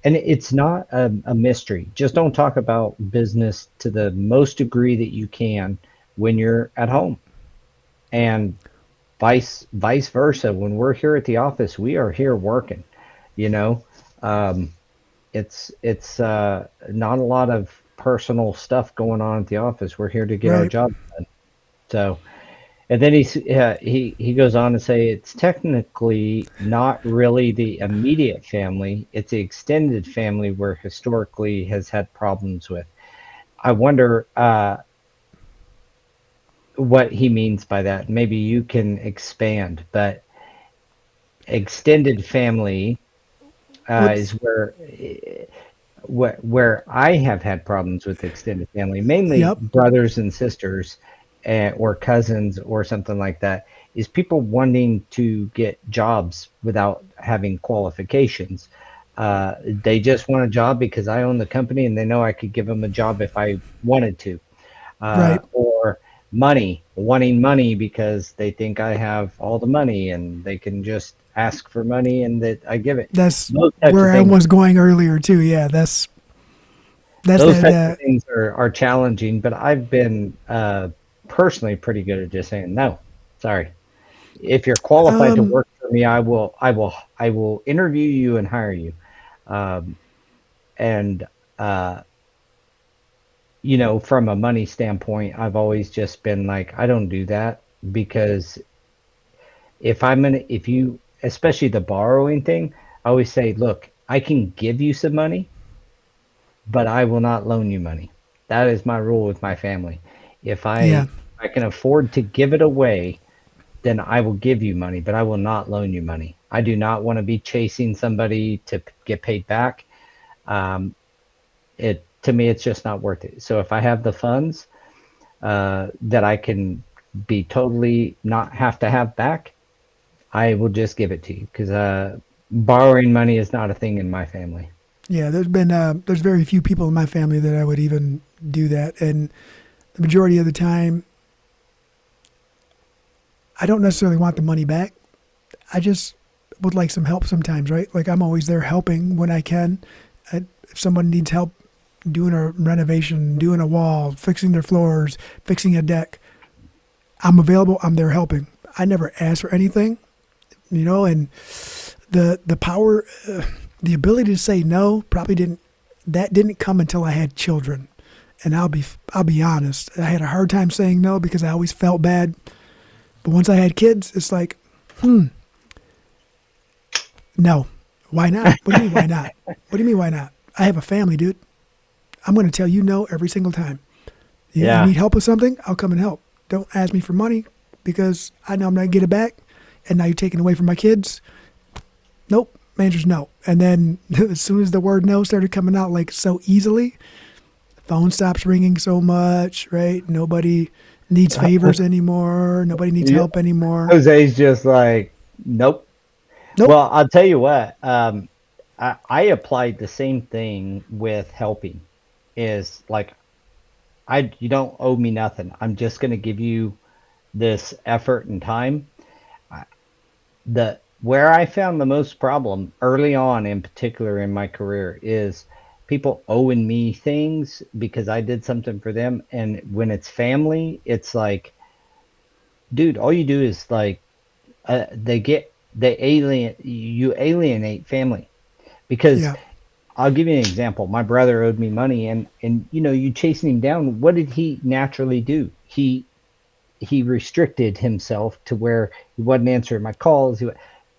[SPEAKER 1] and it's not a mystery. Just don't talk about business to the most degree that you can when you're at home, and vice versa. When we're here at the office, we are here working. You know, um, It's not a lot of personal stuff going on at the office. We're here to get our
[SPEAKER 2] Right.
[SPEAKER 1] job done. So, and then he goes on to say it's technically not really the immediate family; it's the extended family where historically has had problems with. I wonder what he means by that. Maybe you can expand, but extended family
[SPEAKER 2] Well,
[SPEAKER 1] is where I have had problems with extended family, mainly
[SPEAKER 2] yep.
[SPEAKER 1] brothers and sisters, or cousins or something like that, is people wanting to get jobs without having qualifications. They just want a job because I own the company and they know I could give them a job if I wanted to,
[SPEAKER 2] Right.
[SPEAKER 1] or money, wanting money because they think I have all the money and they can just ask for money and that I give it.
[SPEAKER 2] That's
[SPEAKER 1] Those types of
[SPEAKER 2] where I
[SPEAKER 1] things
[SPEAKER 2] was going earlier too. Yeah. That's
[SPEAKER 1] those
[SPEAKER 2] that.
[SPEAKER 1] types of things are challenging, but I've been personally pretty good at just saying no, sorry. If you're qualified to
[SPEAKER 2] Um.
[SPEAKER 1] work for me, I will interview you and hire you. Um, and uh, from a money standpoint, I've always just been like, I don't do that because if you, especially the borrowing thing, I always say, look, I can give you some money, but I will not loan you money. That is my rule with my family. If
[SPEAKER 2] Yeah.
[SPEAKER 1] I can afford to give it away, then I will give you money, but I will not loan you money. I do not want to be chasing somebody to get paid back. Um, it to me, it's just not worth it. So if I have the funds that I can be totally not have to have back, I will just give it to you because borrowing money is not a thing in my family.
[SPEAKER 2] Yeah. There's very few people in my family that I would even do that, and the majority of the time, I don't necessarily want the money back. I just would like some help sometimes, right? Like I'm always there helping when I can. If someone needs help doing a renovation, doing a wall, fixing their floors, fixing a deck, I'm available. I'm there helping. I never ask for anything, and the power, the ability to say no probably didn't come until I had children. And I'll be honest. I had a hard time saying no because I always felt bad. But once I had kids, it's like, no. Why not? What do you mean why not? What do you mean why not? I have a family, dude. I'm going to tell you no every single time. You
[SPEAKER 1] Yeah.
[SPEAKER 2] need help with something? I'll come and help. Don't ask me for money because I know I'm not going to get it back. And now you're taking away from my kids. Nope. Answer's no. And then as soon as the word no started coming out like so easily, the phone stops ringing so much, right? Nobody needs favors anymore. Nobody needs
[SPEAKER 1] Yeah.
[SPEAKER 2] help anymore.
[SPEAKER 1] Jose's just like, nope.
[SPEAKER 2] Nope.
[SPEAKER 1] Well, I'll tell you what. I applied the same thing with helping. Is like, you don't owe me nothing. I'm just going to give you this effort and time. The Where I found the most problem early on, in particular in my career, is people owing me things because I did something for them, and when it's family, it's like, dude, all you do is like, you alienate family because
[SPEAKER 2] Yeah.
[SPEAKER 1] I'll give you an example. My brother owed me money, and you chasing him down. What did he naturally do? He restricted himself to where he wasn't answering my calls.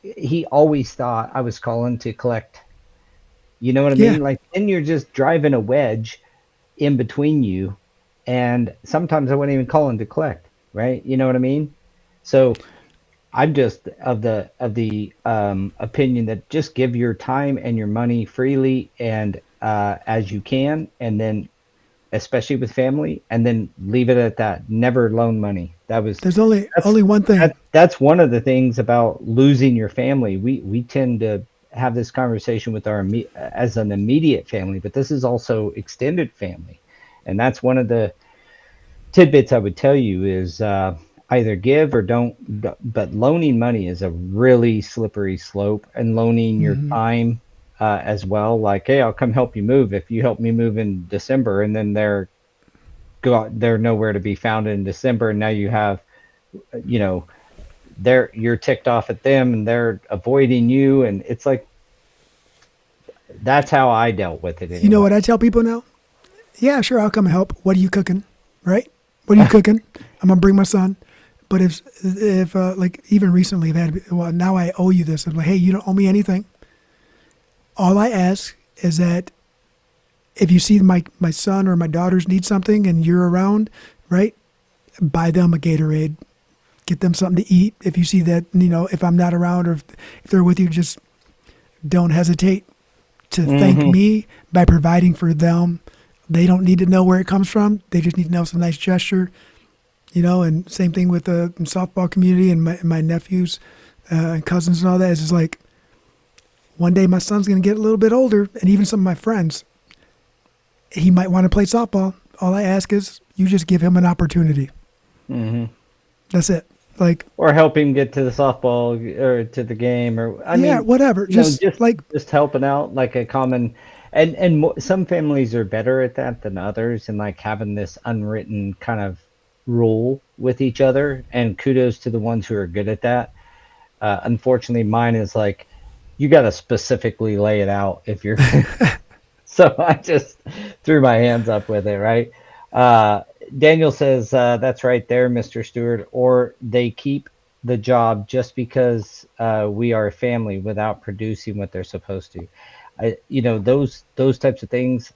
[SPEAKER 1] He always thought I was calling to collect. You know what I
[SPEAKER 2] Yeah.
[SPEAKER 1] mean? Like, then you're just driving a wedge in between you, and sometimes I wouldn't even call in to collect. Right? You know what I mean? So I'm just of the opinion that just give your time and your money freely and as you can, and then especially with family, and then leave it at that. Never loan money.
[SPEAKER 2] There's only
[SPEAKER 1] That's
[SPEAKER 2] only one thing.
[SPEAKER 1] that's one of the things about losing your family. We tend to have this conversation with our as an immediate family, but this is also extended family, and that's one of the tidbits I would tell you is either give or don't. But loaning money is a really slippery slope, and loaning your time as well. Like, hey, I'll come help you move if you help me move in December, and then they're nowhere to be found in December, and now you have, you know, you're ticked off at them, and they're avoiding you, and it's like That's how I dealt with it
[SPEAKER 2] You know
[SPEAKER 1] anyway.
[SPEAKER 2] what I tell people now? Yeah, sure, I'll come and help. What are you cooking? Right? What are you cooking? I'm gonna bring my son. But if like even recently, I've had, well, now I owe you this. I'm like, hey, you don't owe me anything. All I ask is that if you see my son or my daughters need something and you're around, right? Buy them a Gatorade, get them something to eat. If you see that, if I'm not around or if they're with you, just don't hesitate to thank
[SPEAKER 1] Hmm.
[SPEAKER 2] me by providing for them. They don't need to know where it comes from. They just need to know it's a nice gesture. And same thing with the softball community and my nephews and cousins and all that. It's just like one day my son's going to get a little bit older, and even some of my friends, he might want to play softball. All I ask is you just give him an opportunity.
[SPEAKER 1] Hmm.
[SPEAKER 2] That's it. Like,
[SPEAKER 1] Or help him get to the softball or to the game, or I
[SPEAKER 2] yeah,
[SPEAKER 1] mean,
[SPEAKER 2] whatever. Just
[SPEAKER 1] just
[SPEAKER 2] like,
[SPEAKER 1] helping out, like a common. And some families are better at that than others, and like having this unwritten kind of rule with each other. And kudos to the ones who are good at that. Unfortunately, mine is like you got to specifically lay it out if you're. So I just threw my hands up with it, right? Uh, Daniel says, that's right there, Mr. Stewart. Or they keep the job just because we are a family without producing what they're supposed to. Those types of things.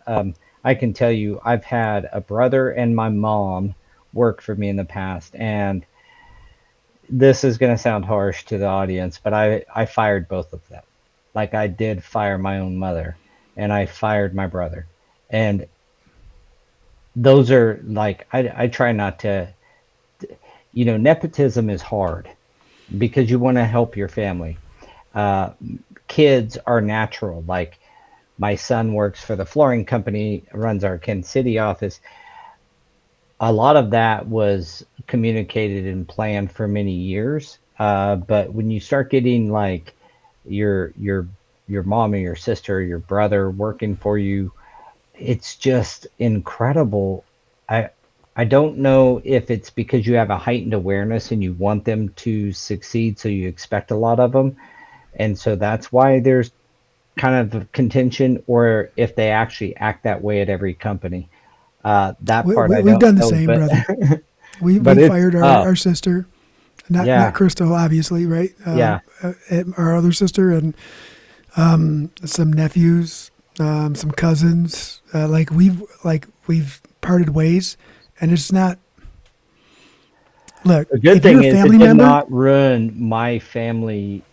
[SPEAKER 1] I can tell you, I've had a brother and my mom work for me in the past, and this is going to sound harsh to the audience, but I fired both of them. Like I did fire my own mother, and I fired my brother. And those are like, I try not to, nepotism is hard because you want to help your family. Uh, Kids are natural. Like my son works for the flooring company, runs our Kansas City office. A lot of that was communicated and planned for many years. But when you start getting like your your your mom or your sister or your brother working for you, it's just incredible. I I don't know if it's because you have a heightened awareness and you want them to succeed, so you expect a lot of them, and so that's why there's kind of contention, or if they actually act that way at every company. That part I
[SPEAKER 2] we've
[SPEAKER 1] don't
[SPEAKER 2] done the
[SPEAKER 1] know,
[SPEAKER 2] same,
[SPEAKER 1] but
[SPEAKER 2] brother. We
[SPEAKER 1] but
[SPEAKER 2] we
[SPEAKER 1] it's
[SPEAKER 2] fired
[SPEAKER 1] tough.
[SPEAKER 2] our sister, not
[SPEAKER 1] Yeah,
[SPEAKER 2] Crystal, obviously, right?
[SPEAKER 1] yeah.
[SPEAKER 2] Our other sister and some nephews, some cousins. Like we've parted ways, and it's not. Look,
[SPEAKER 1] The good
[SPEAKER 2] if you're
[SPEAKER 1] thing
[SPEAKER 2] a
[SPEAKER 1] is it
[SPEAKER 2] family
[SPEAKER 1] did
[SPEAKER 2] member,
[SPEAKER 1] not ruin my family.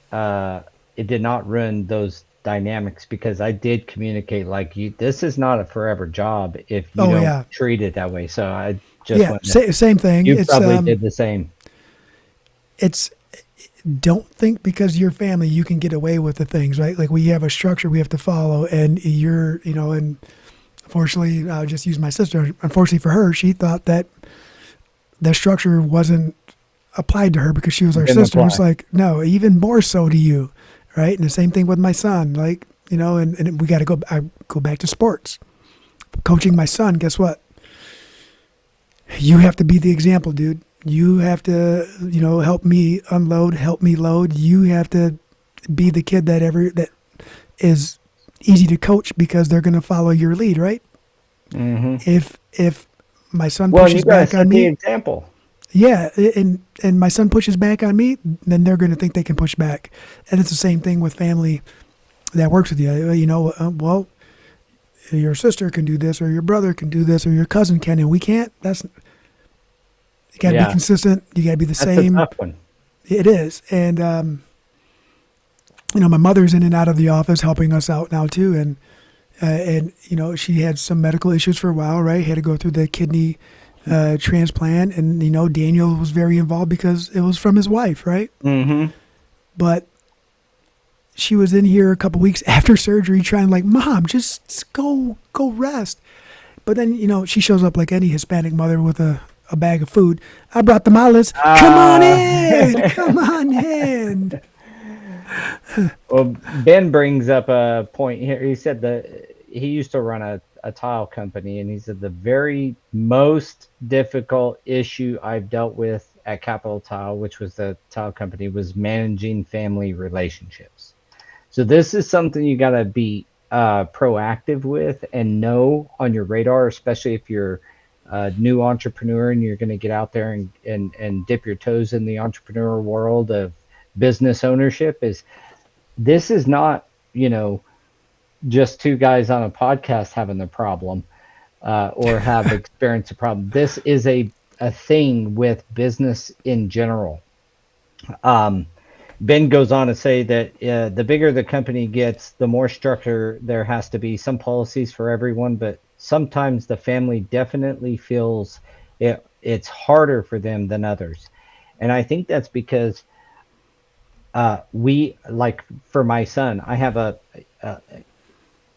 [SPEAKER 1] It did not ruin those dynamics because I did communicate like you. This is not a forever job if you
[SPEAKER 2] oh
[SPEAKER 1] don't
[SPEAKER 2] yeah,
[SPEAKER 1] treat it that way. So I just
[SPEAKER 2] yeah,
[SPEAKER 1] wanted to.
[SPEAKER 2] same thing.
[SPEAKER 1] You probably did the same.
[SPEAKER 2] It's don't think because you're family you can get away with the things, right? Like we have a structure we have to follow, and and unfortunately, I'll just use my sister. Unfortunately for her, she thought that the structure wasn't applied to her because she was our
[SPEAKER 1] Didn't
[SPEAKER 2] sister. And it's
[SPEAKER 1] apply.
[SPEAKER 2] like, no, even more so to you, right? And the same thing with my son. Like, and we got to I go back to sports. Coaching my son, guess what? You have to be the example, dude. You have to, help me unload, help me load. You have to be the kid that is easy to coach because they're going to follow your lead, right?
[SPEAKER 1] Hmm.
[SPEAKER 2] If my son
[SPEAKER 1] Well, and you
[SPEAKER 2] pushes
[SPEAKER 1] got to
[SPEAKER 2] back on
[SPEAKER 1] set the
[SPEAKER 2] me,
[SPEAKER 1] example.
[SPEAKER 2] yeah, and my son pushes back on me, then they're going to think they can push back, and it's the same thing with family that works with you. Well, your sister can do this, or your brother can do this, or your cousin can, and we can't. You got to be
[SPEAKER 1] Yeah,
[SPEAKER 2] consistent. You got to be the
[SPEAKER 1] that's a
[SPEAKER 2] same.
[SPEAKER 1] tough one.
[SPEAKER 2] It is, and my mother's in and out of the office helping us out now too, and she had some medical issues for a while, right? Had to go through the kidney transplant, and Daniel was very involved because it was from his wife, right?
[SPEAKER 1] Hmm.
[SPEAKER 2] But she was in here a couple weeks after surgery, trying like, Mom, just go rest. But then she shows up like any Hispanic mother with a bag of food. I brought the olives. Come on
[SPEAKER 1] Uh,
[SPEAKER 2] in, come on in.
[SPEAKER 1] Well, Ben brings up a point here. He said that he used to run a tile company, and he said the very most difficult issue I've dealt with at Capital Tile, which was the tile company, was managing family relationships. So this is something you got to be proactive with and know on your radar, especially if you're a new entrepreneur and you're going to get out there and dip your toes in the entrepreneur world of business ownership, is this is not, just two guys on a podcast having the problem or have experienced a problem. This is a thing with business in general. Um, Ben goes on to say that the bigger the company gets, the more structure there has to be, some policies for everyone, but sometimes the family definitely feels it's harder for them than others. And I think that's because we, like for my son, I have a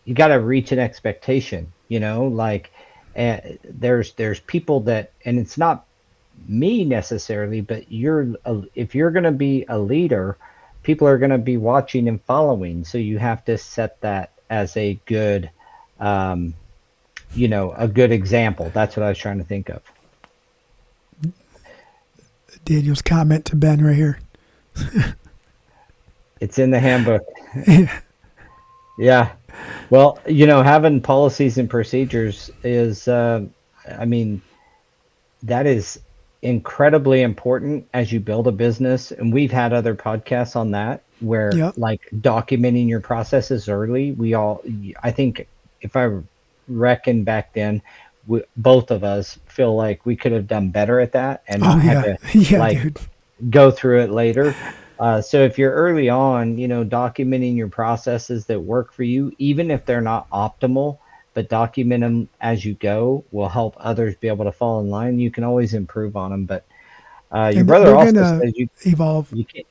[SPEAKER 1] you got to reach an expectation, like there's people that, and it's not me necessarily, but if you're going to be a leader, people are going to be watching and following. So you have to set that as a good, um, a good example. That's what I was trying to think of.
[SPEAKER 2] Daniel's comment to Ben right here.
[SPEAKER 1] It's in the handbook. Yeah. Well, having policies and procedures is, I mean, that is incredibly important as you build a business. And we've had other podcasts on that where
[SPEAKER 2] Yep.
[SPEAKER 1] like documenting your processes early. I think if I reckon back then, both of us feel like we could have done better at that and
[SPEAKER 2] Oh
[SPEAKER 1] not
[SPEAKER 2] yeah,
[SPEAKER 1] had to
[SPEAKER 2] yeah,
[SPEAKER 1] like
[SPEAKER 2] dude.
[SPEAKER 1] go through it later. So if you're early on, documenting your processes that work for you, even if they're not optimal, but document them as you go, will help others be able to fall in line. You can always improve on them. But your
[SPEAKER 2] And
[SPEAKER 1] brother
[SPEAKER 2] they're
[SPEAKER 1] also
[SPEAKER 2] gonna
[SPEAKER 1] says
[SPEAKER 2] evolve.
[SPEAKER 1] you can't.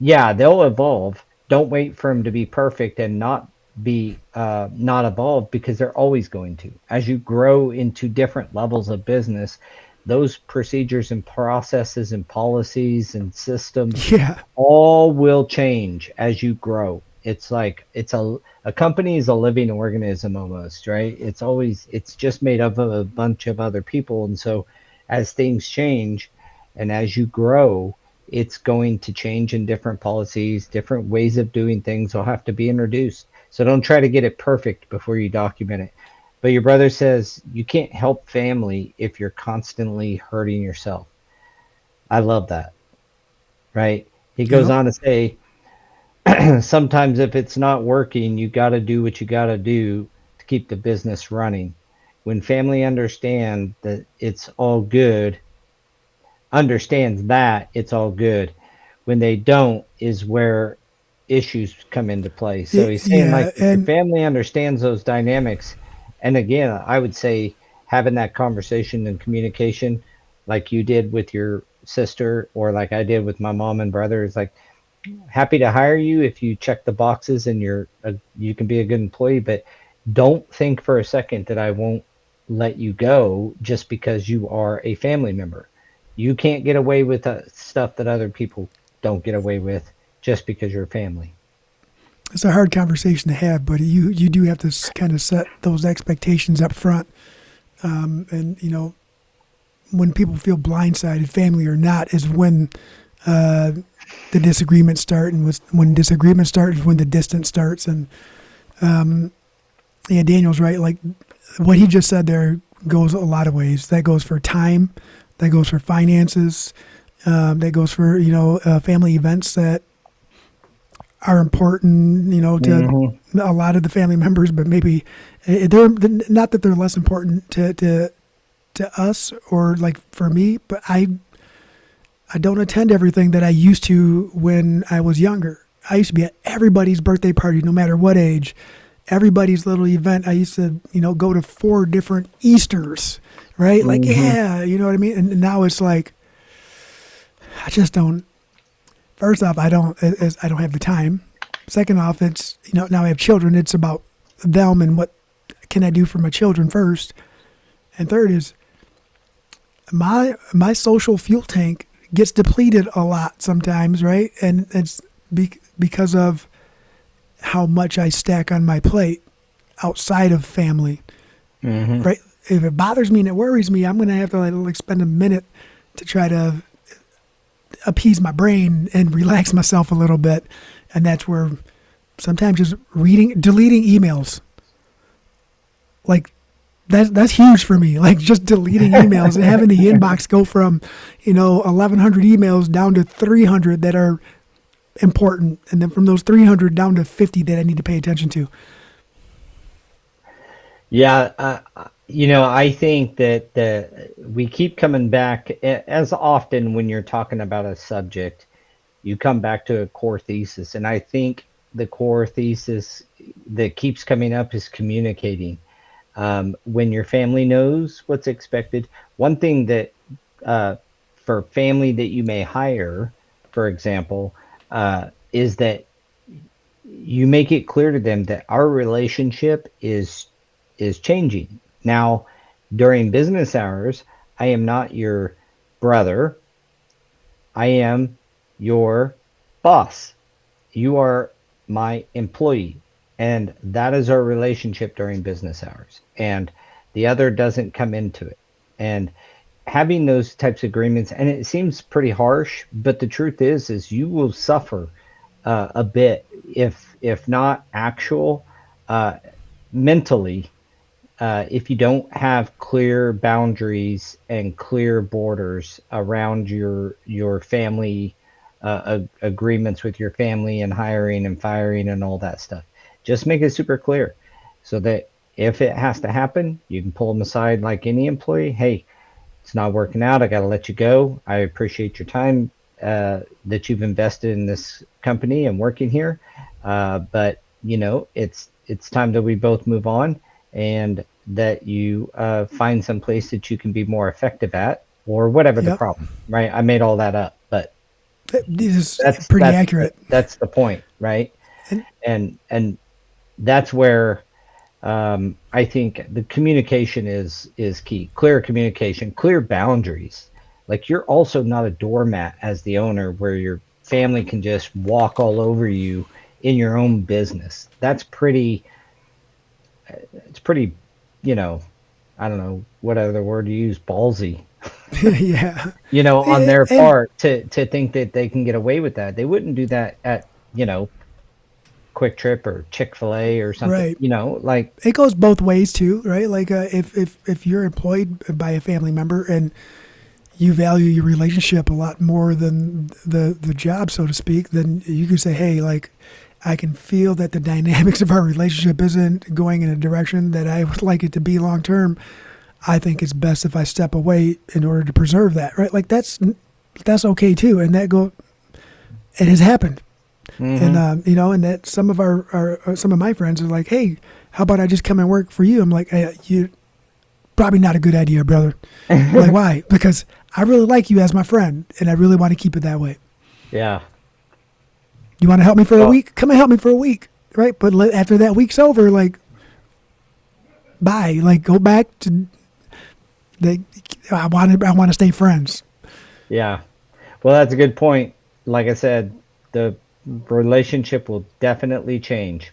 [SPEAKER 1] Yeah, they'll evolve. Don't wait for them to be perfect and not evolve, because they're always going to. As you grow into different levels of business, those procedures and processes and policies and systems
[SPEAKER 2] Yeah,
[SPEAKER 1] all will change as you grow. It's like a company is a living organism almost, right? It's just made up of a bunch of other people, and so as things change and as you grow, it's going to change, in different policies, different ways of doing things will have to be introduced. So don't try to get it perfect before you document it. But your brother says you can't help family if you're constantly hurting yourself. I love that, right? He goes
[SPEAKER 2] yep,
[SPEAKER 1] on to say, sometimes if it's not working, you got to do what you got to do to keep the business running. When family understands that it's all good. When they don't is where issues come into play. So he's saying, like,
[SPEAKER 2] yeah,
[SPEAKER 1] if your
[SPEAKER 2] and
[SPEAKER 1] family understands those dynamics, and again, I would say having that conversation and communication like you did with your sister, or like I did with my mom and brother, is like, happy to hire you if you check the boxes and you can be a good employee, but don't think for a second that I won't let you go just because you are a family member. You can't get away with stuff that other people don't get away with just because you're family.
[SPEAKER 2] it's a hard conversation to have, but you do have to kind of set those expectations up front. And when people feel blindsided, family or not, is when the disagreements start, and when disagreements start is when the distance starts. And yeah, Daniel's right. Like what he just said there goes a lot of ways. That goes for time, that goes for finances, that goes for family events that are important, to a lot of the family members, but maybe they're not that they're less important to us, or like for me, but I don't attend everything that I used to when I was younger. I used to be at everybody's birthday party, no matter what age, everybody's little event. I used to, go to 4 different Easters, right? Like, yeah, you know what I mean? And now it's like, I just don't, first off, I don't have the time. Second off, it's, now I have children. It's about them and what can I do for my children first. And third is my social fuel tank gets depleted a lot sometimes, right? And it's because of how much I stack on my plate outside of family, right? If it bothers me and it worries me, I'm going to have to like spend a minute to try to appease my brain and relax myself a little bit. And that's where sometimes just deleting emails. Like that's huge for me. Like just deleting emails and having the inbox go from, 1,100 emails down to 300 that are important, and then from those 300 down to 50 that I need to pay attention to.
[SPEAKER 1] Yeah, I think that we keep coming back as often when you're talking about a subject, you come back to a core thesis, and I think the core thesis that keeps coming up is communicating. When your family knows what's expected, one thing that uh, for family that you may hire, for example, is that you make it clear to them that our relationship is changing. Now, during business hours, I am not your brother. I am your boss. You are my employee. And that is our relationship during business hours. And the other doesn't come into it. And having those types of agreements, and it seems pretty harsh, but the truth is you will suffer a bit, if not actual, uh, mentally, if you don't have clear boundaries and clear borders around your family, agreements with your family and hiring and firing and all that stuff. Just make it super clear so that if it has to happen, you can pull them aside like any employee. Hey, it's not working out. I got to let you go. I appreciate your time that you've invested in this company and working here. But it's time that we both move on, and that you find some place that you can be more effective at, or whatever the
[SPEAKER 2] Yep.
[SPEAKER 1] problem. Right? I made all that up, but
[SPEAKER 2] This is
[SPEAKER 1] that's
[SPEAKER 2] pretty
[SPEAKER 1] that's
[SPEAKER 2] accurate.
[SPEAKER 1] that's the point, right?
[SPEAKER 2] And
[SPEAKER 1] And that's where I think the communication is key. Clear communication, clear boundaries. Like, you're also not a doormat as the owner, where your family can just walk all over you in your own business. That's pretty. It's pretty. You know, I don't know what other word to use. Ballsy.
[SPEAKER 2] yeah.
[SPEAKER 1] On their
[SPEAKER 2] And
[SPEAKER 1] part to think that they can get away with that. They wouldn't do that at Quick Trip or Chick-fil-A or something.
[SPEAKER 2] right.
[SPEAKER 1] Like,
[SPEAKER 2] It goes both ways too, right? Like if you're employed by a family member and you value your relationship a lot more than the job, so to speak, then you can say, hey, like, I can feel that the dynamics of our relationship isn't going in a direction that I would like it to be long term. I think it's best if I step away in order to preserve that, right? Like that's okay too, and it has happened. And
[SPEAKER 1] hmm
[SPEAKER 2] and that some of our some of my friends are like, hey, how about I just come and work for you? I'm like, hey, you probably not a good idea, brother. I'm like, why? Because I really like you as my friend, and I really want to keep it that way.
[SPEAKER 1] yeah.
[SPEAKER 2] You want to help me for a
[SPEAKER 1] Well,
[SPEAKER 2] week? Come and help me for a week, right? But after that week's over, like, bye. Like, go back to the. I want to stay friends.
[SPEAKER 1] yeah. Well, that's a good point. Like I said, the relationship will definitely change.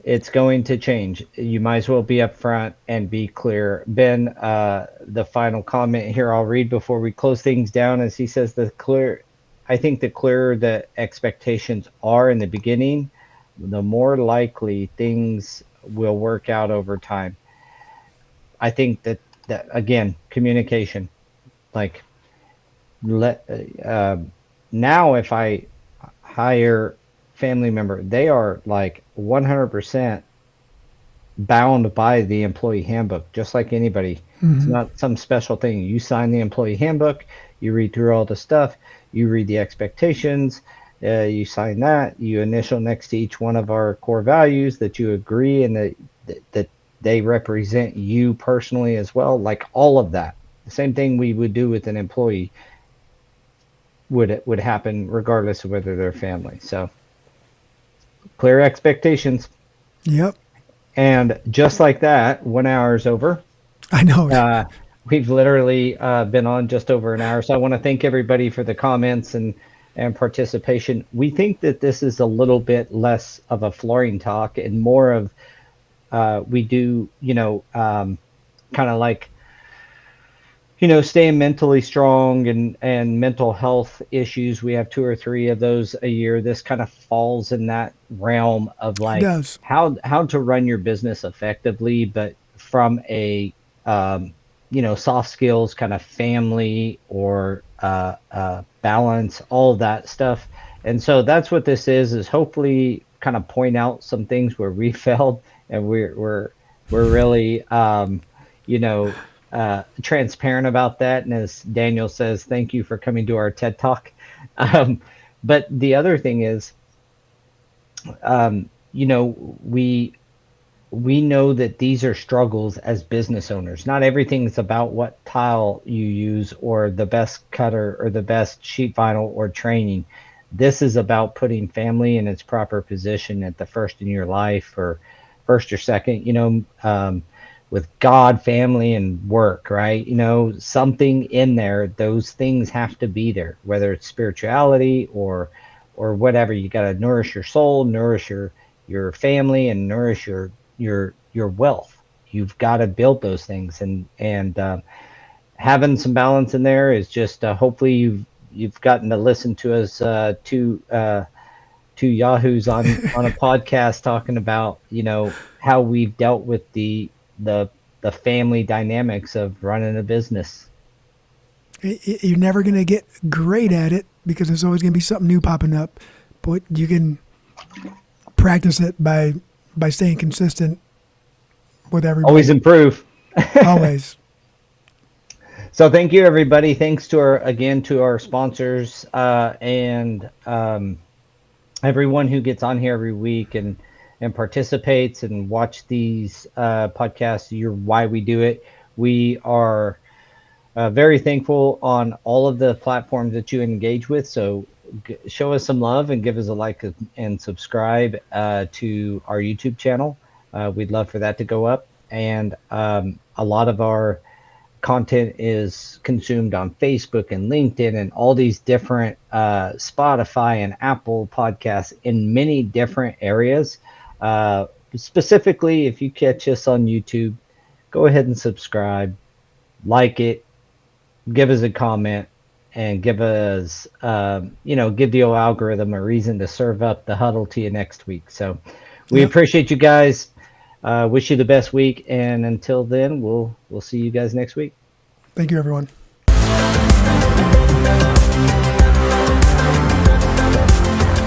[SPEAKER 1] It's going to change. You might as well be upfront and be clear. Ben, the final comment here I'll read before we close things down, as he says, I think the clearer the expectations are in the beginning, the more likely things will work out over time. I think that again, communication, like, let now if I hire family member, they are like 100% bound by the employee handbook, just like anybody. It's
[SPEAKER 2] Hmm.
[SPEAKER 1] not some special thing. You sign the employee handbook, you read through all the stuff, you read the expectations, you sign that, you initial next to each one of our core values that you agree, and that they represent you personally as well. Like, all of that. The same thing we would do with an employee would happen regardless of whether they're family. So, clear expectations.
[SPEAKER 2] Yep,
[SPEAKER 1] And just like that, 1 hour is over.
[SPEAKER 2] I know.
[SPEAKER 1] Uh, we've literally been on just over an hour. So I want to thank everybody for the comments and participation. We think that this is a little bit less of a flooring talk and more of, we do, kind of like, staying mentally strong and mental health issues. We have 2 or 3 of those a year. This kind of falls in that realm of
[SPEAKER 2] It
[SPEAKER 1] like
[SPEAKER 2] does.
[SPEAKER 1] how to run your business effectively, but from a soft skills, kind of family or balance, all of that stuff. And so that's what this is hopefully kind of point out some things where we failed, and we're really you know transparent about that. And as Daniel says, thank you for coming to our TED Talk. Um, but the other thing is, we know that these are struggles as business owners. Not everything's about what tile you use or the best cutter or the best sheet vinyl or training. This is about putting family in its proper position at the first in your life, or first or second, with God, family, and work, right? Something in there, those things have to be there, whether it's spirituality or whatever. You got to nourish your soul, nourish your family, and nourish your wealth. You've got to build those things, and having some balance in there is just hopefully you've gotten to listen to us two yahoos on a podcast talking about how we've dealt with the the family dynamics of running a business.
[SPEAKER 2] You're never going to get great at it because there's always going to be something new popping up, but you can practice it by staying consistent with everybody.
[SPEAKER 1] Always improve.
[SPEAKER 2] Always.
[SPEAKER 1] So thank you, everybody. Thanks to our sponsors, and everyone who gets on here every week and participates and watch these podcasts. You're why we do it. We are very thankful on all of the platforms that you engage with. So show us some love and give us a like and subscribe to our YouTube channel. We'd love for that to go up. And a lot of our content is consumed on Facebook and LinkedIn and all these different Spotify and Apple podcasts in many different areas. Specifically, if you catch us on YouTube, go ahead and subscribe, like it, give us a comment, and give us, give the old algorithm a reason to serve up the huddle to you next week. So we appreciate you guys. Wish you the best week. And until then, we'll see you guys next week.
[SPEAKER 2] Thank you, everyone.